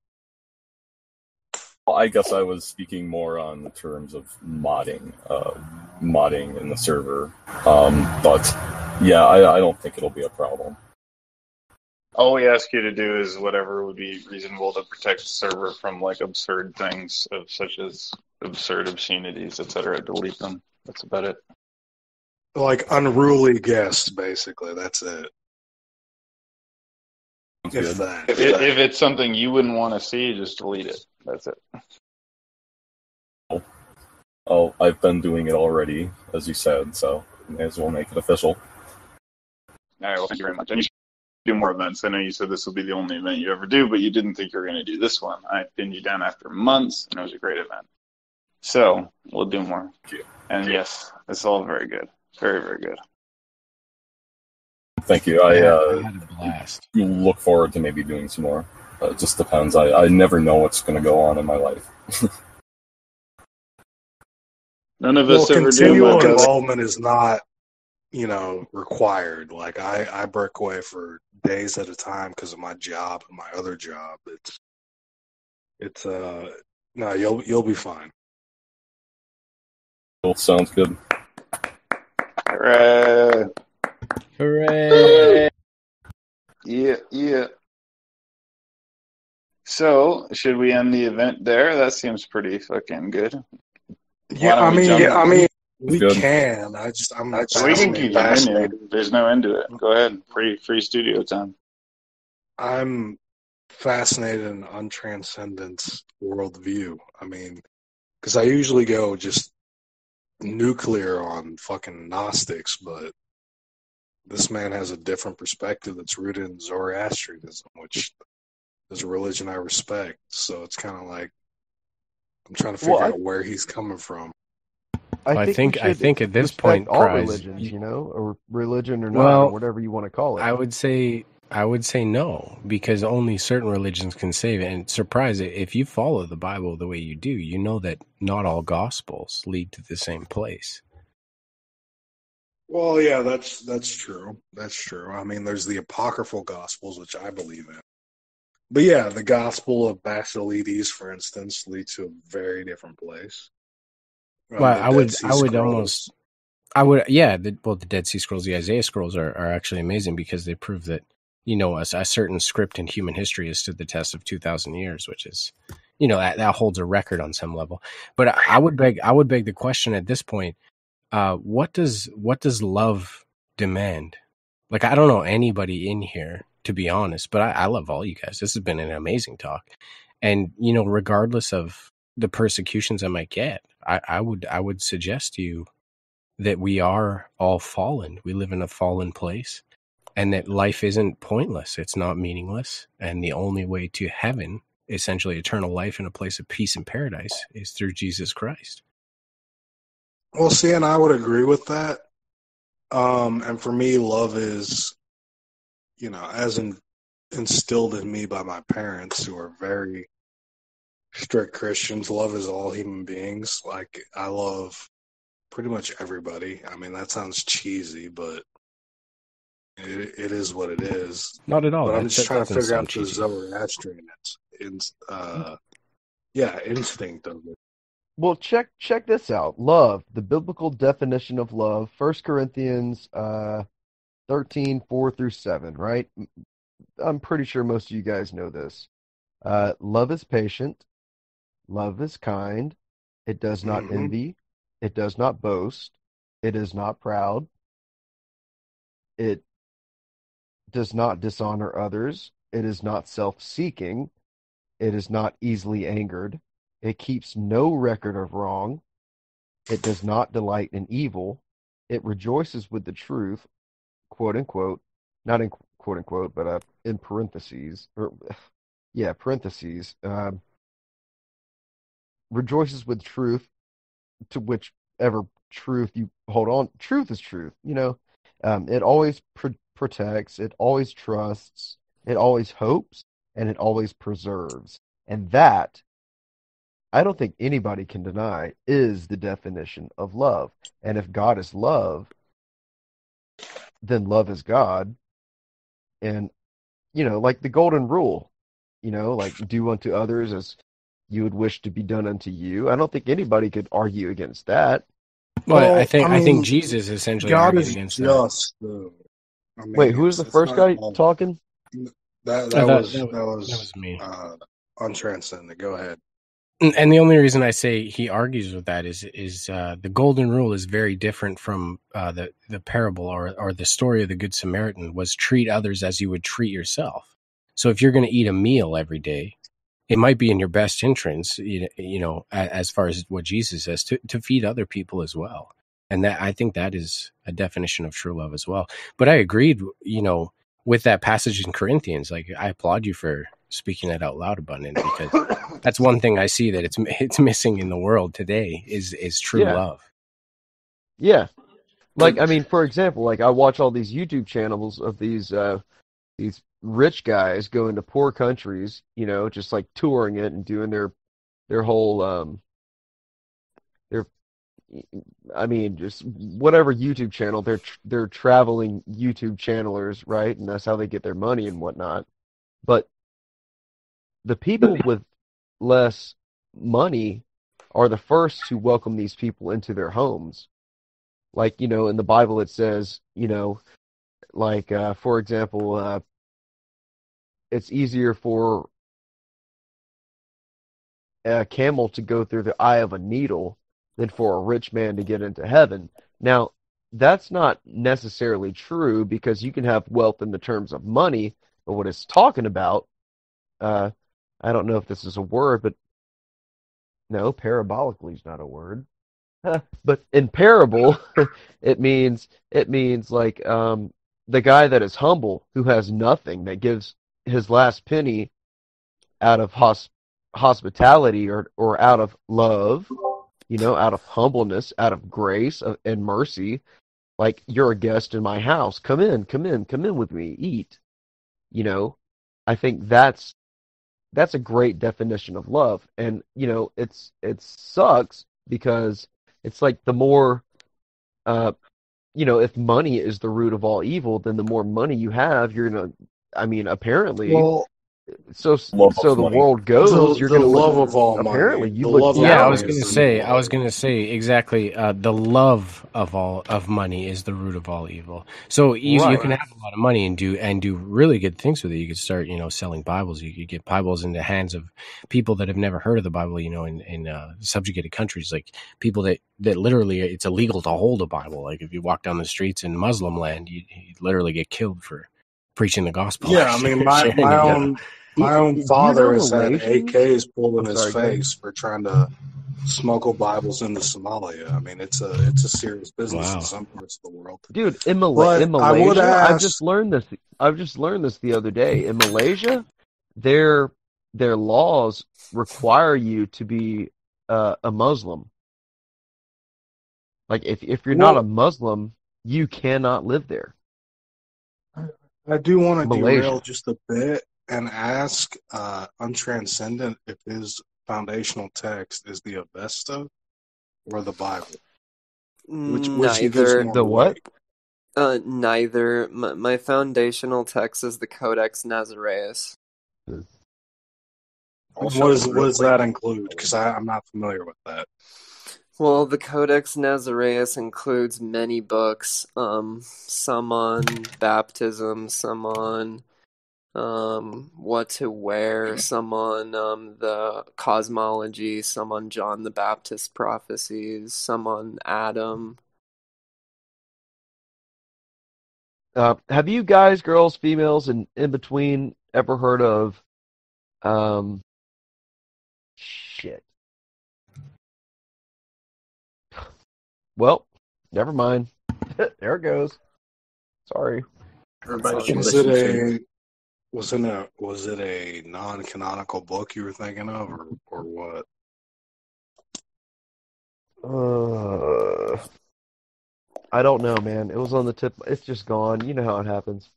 Well, I guess I was speaking more on the terms of modding in the server. But yeah, I don't think it'll be a problem. All we ask you to do is whatever would be reasonable to protect the server from like absurd things such as absurd obscenities, etc. Delete them. That's about it. Like unruly guests, basically. That's it. If it's something you wouldn't want to see, just delete it. That's it. Oh, I've been doing it already, as you said, so may as well make it official. All right, well, thank you very much. And you should do more events. I know you said this will be the only event you ever do, but you didn't think you were going to do this one. I pinned you down after months, and it was a great event. So, we'll do more. And yes, it's all very good. Very, very good. Thank you. I had a blast. Look forward to maybe doing some more. It just depends. I never know what's going to go on in my life. None of us ever do. Continual involvement is not, required. Like I break away for days at a time because of my job and my other job. It's no, you'll be fine. Cool. Sounds good. Hooray! Hooray! Yeah. So, should we end the event there? That seems pretty fucking good. Yeah, we can. I'm not. We can keep fascinated. There's no end to it. Go ahead. Free studio time. I'm fascinated in untranscendence worldview. I mean, because I usually go just nuclear on fucking Gnostics, but this man has a different perspective that's rooted in Zoroastrianism, which is a religion I respect. So it's kind of like I'm trying to figure out where he's coming from. I think at this point, all religions, or religion or not, or whatever you want to call it. I would say no, because only certain religions can save it. And surprise it, if you follow the Bible the way you do, you know that not all gospels lead to the same place. Well, yeah, that's true. That's true. I mean, there's the apocryphal gospels, which I believe in. But yeah, the Gospel of Basilides, for instance, leads to a very different place. The Dead Sea Scrolls, the Isaiah Scrolls are actually amazing because they prove that, a certain script in human history has stood the test of 2,000 years, which is, that holds a record on some level. But I would beg the question at this point, what does love demand? Like, I don't know anybody in here, to be honest, but I love all you guys. This has been an amazing talk. And, regardless of the persecutions I might get, I would suggest to you that we are all fallen. We live in a fallen place, and that life isn't pointless. It's not meaningless. And the only way to heaven, essentially eternal life in a place of peace and paradise, is through Jesus Christ. Well, see, and I would agree with that. And for me, love is, as instilled in me by my parents, who are very strict Christians. Love is all human beings. Like, I love pretty much everybody. I mean, that sounds cheesy, but it is what it is. Not at all. But I'm just trying to figure out the Zoroastrian instinct of it. Well, check this out. Love, the biblical definition of love, 1 Corinthians 13, 4 through 7, right? I'm pretty sure most of you guys know this. Love is patient. Love is kind. It does not envy. It does not boast. It is not proud. It does not dishonor others. It is not self-seeking. It is not easily angered. It keeps no record of wrong. It does not delight in evil. It rejoices with the truth, quote unquote, not in quote unquote, but in parentheses, parentheses, rejoices with truth, to whichever truth you hold on. Truth is truth, it always protects, it always trusts, it always hopes, and it always preserves. And that, I don't think anybody can deny, is the definition of love. And if God is love, then love is God. And, like the golden rule, like do unto others as you would wish to be done unto you. I don't think anybody could argue against that. Well, I think Jesus essentially God argued is against just. Wait, who was the first guy talking? That was me. Untranscendent. Go ahead. And the only reason I say he argues with that is the golden rule is very different from the parable or the story of the Good Samaritan, was treat others as you would treat yourself. So if you're going to eat a meal every day, it might be in your best interest, as far as what Jesus says, to feed other people as well. And that, I think that is a definition of true love as well. But I agreed, with that passage in Corinthians. Like, I applaud you for speaking it out loud, Abundant, because that's one thing I see that it's missing in the world today is true love. Yeah. Like, I mean, for example, like I watch all these YouTube channels of these rich guys going to poor countries, just like touring it and doing their whole just whatever YouTube channel, they're traveling YouTube channelers, right? And that's how they get their money and whatnot. But the people with less money are the first to welcome these people into their homes. Like, in the Bible it says, for example, it's easier for a camel to go through the eye of a needle than for a rich man to get into heaven. Now, that's not necessarily true, because you can have wealth in the terms of money, but what it's talking about, I don't know if this is a word, but no, parabolically is not a word. But in parable, it means like the guy that is humble, who has nothing, that gives his last penny out of hospitality or out of love, out of humbleness, out of grace and mercy. Like, you're a guest in my house. Come in with me, eat. I think that's a great definition of love. And, it sucks because it's like the more, if money is the root of all evil, then the more money you have, you're going to, apparently, So Love so of the money. world goes. You're The going to love look. of all Apparently, money. you The look love of down. Yeah, I money was on gonna is the people. say, root of all evil. exactly. The love of all of money is the root of all evil. So you Right. can have a lot of money and do really good things with it. You could start, selling Bibles. You could get Bibles in the hands of people that have never heard of the Bible. In subjugated countries, like people that literally it's illegal to hold a Bible. Like if you walk down the streets in Muslim land, you literally get killed for preaching the gospel. Yeah, I mean, my sharing the Bible. own Do you father know has had Galatians? AKs pulled in I'm his sorry, go ahead. face for trying to smuggle Bibles into Somalia. I mean, it's a serious business in Wow. some parts of the world. Dude, in But I would Malaysia, I've ask, just learned this the other day. In Malaysia, their laws require you to be a Muslim. Like if you're not a well, Muslim, you cannot live there. I do want to derail Malaysia. just a bit and ask Untranscendent if his foundational text is the Avesta or the Bible. Which he gives Neither. more The what? weight. Neither. My foundational text is the Codex Nazareus. What does that include? Because I'm not familiar with that. Well, the Codex Nazareus includes many books, some on baptism, some on what to wear, some on the cosmology, some on John the Baptist prophecies, some on Adam. Have you guys, girls, females, and in between, ever heard of shit? Well, never mind. There it goes. Sorry. Was it a non-canonical book you were thinking of, or what? I don't know, man. It was on the tip. It's just gone. You know how it happens.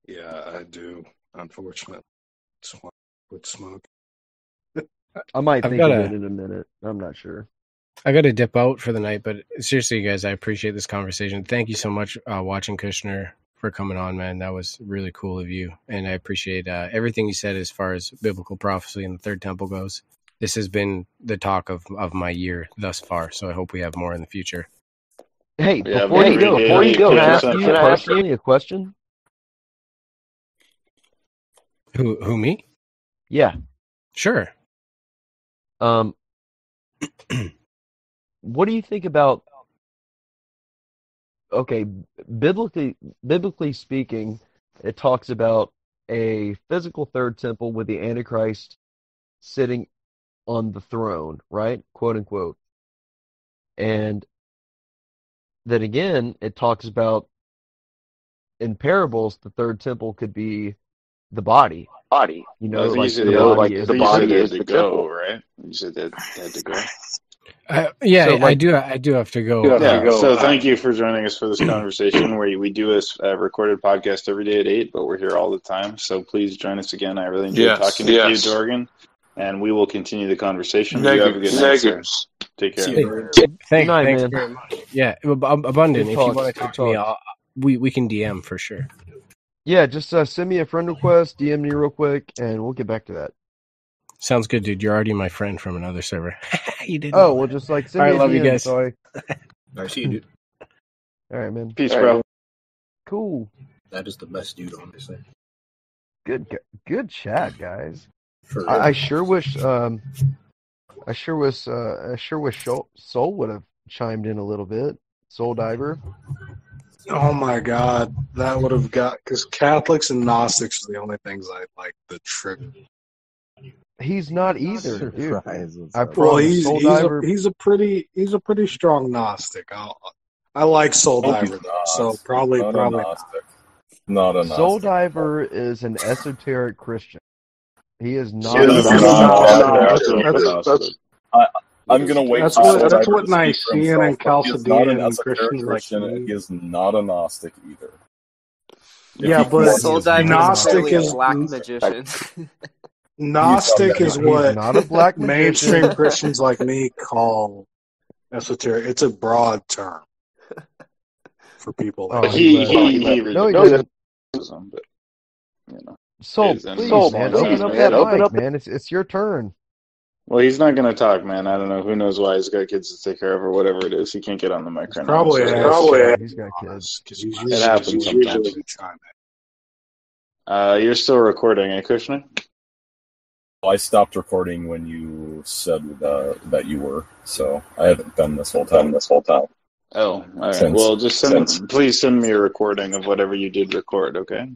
Yeah, I do. Unfortunately, with smoke. I might I've think got of a- it in a minute. I'm not sure. I got to dip out for the night, but seriously, guys, I appreciate this conversation. Thank you so much, Watchin Kushner, for coming on, man. That was really cool of you, and I appreciate everything you said as far as biblical prophecy and the Third Temple goes. This has been the talk of my year thus far, so I hope we have more in the future. Hey, Yeah, before you go, can I ask you can I ask personally a question? Who me? Yeah. Sure. What do you think about? Okay, biblically speaking, it talks about a physical third temple with the Antichrist sitting on the throne, right? Quote unquote. And then again, it talks about in parables, the third temple could be the body. You know, like the body is the temple, right? You said that had to go. Yeah, So, I do have to go. So thank you for joining us for this conversation where we do a recorded podcast every day at 8, but we're here all the time. So please join us again. I really enjoyed talking to you, Dorgan, and we will continue the conversation. You have a good night, sir. Take care. Thanks man. very much. Yeah, Abundant. Good If talk, you want to good talk to me, we can DM for sure. Yeah, just send me a friend request, DM me real quick, and we'll get back to that. Sounds good, dude. You're already my friend from another server. You didn't. Oh, well, just like send All me right, a love you DM, guys. so I see you, dude. All right, man. Peace, bro. Cool. That is the best dude, honestly. Good chat, guys. For I real. sure wish Soul would have chimed in a little bit. Soul Diver. Oh my God, that would have got, because Catholics and Gnostics are the only things I like to trigger. He's not either, dude. I Well, promise. Soul Diver. he's a pretty strong Gnostic. I like Soul Oh, he's Diver, though, not. so probably Not a not. Gnostic. Not a Soul Gnostic. Diver is an esoteric Christian. He is not. I'm gonna wait. That's for what Soul Diver what to speak for Nicene and himself, but he is not an Chalcedonian esoteric Christians like Christian, and me. he is not a Gnostic either. Yeah, but Soul Diver Gnostic is is a black magician. Gnostic is what not a black mainstream magician. Christians like me call esoteric. It's a broad term for people. Oh, Like He no, he rejects doesn't. but, you know. Soul, is, and please, he's man, wants open up me that to- mic, man. It's your turn. Well, he's not going to talk, man. I don't know. Who knows why he's got kids to take care of or whatever it is. He can't get on the mic right now. Probably So He's got kids. because he's it happens sometimes. You're still recording, eh, Kushner? I stopped recording when you said that you were, so I haven't been this whole time. Oh, all right. Well, just please send me a recording of whatever you did record, okay?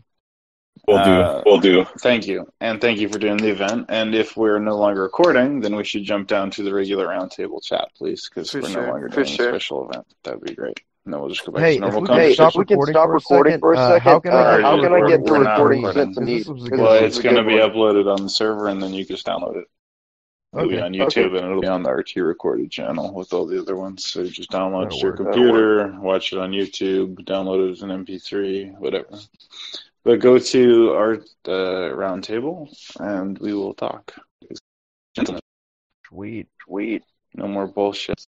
Will do. Thank you. And thank you for doing the event. And if we're no longer recording, then we should jump down to the regular roundtable chat, please, because we're no longer doing a special event. That would be great. And then we'll just go back to normal conversation. If we can stop recording for a second, how can I get the recording sent to me? Well, it's going to be uploaded on the server, and then you just download it. It'll be on YouTube, and it'll be on the RT recorded channel with all the other ones. So you just download it to your computer, watch it on YouTube, download it as an MP3, whatever. But go to our roundtable, and we will talk. Gentlemen. Sweet. No more bullshit.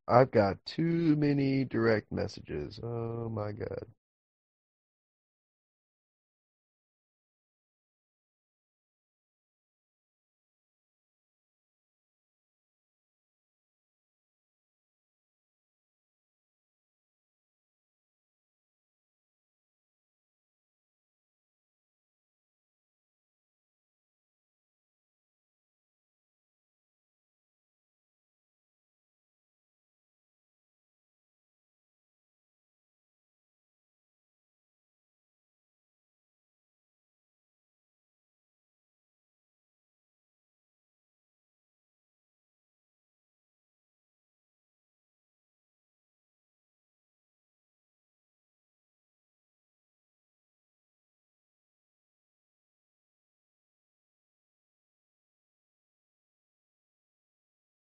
I've got too many direct messages. Oh my god.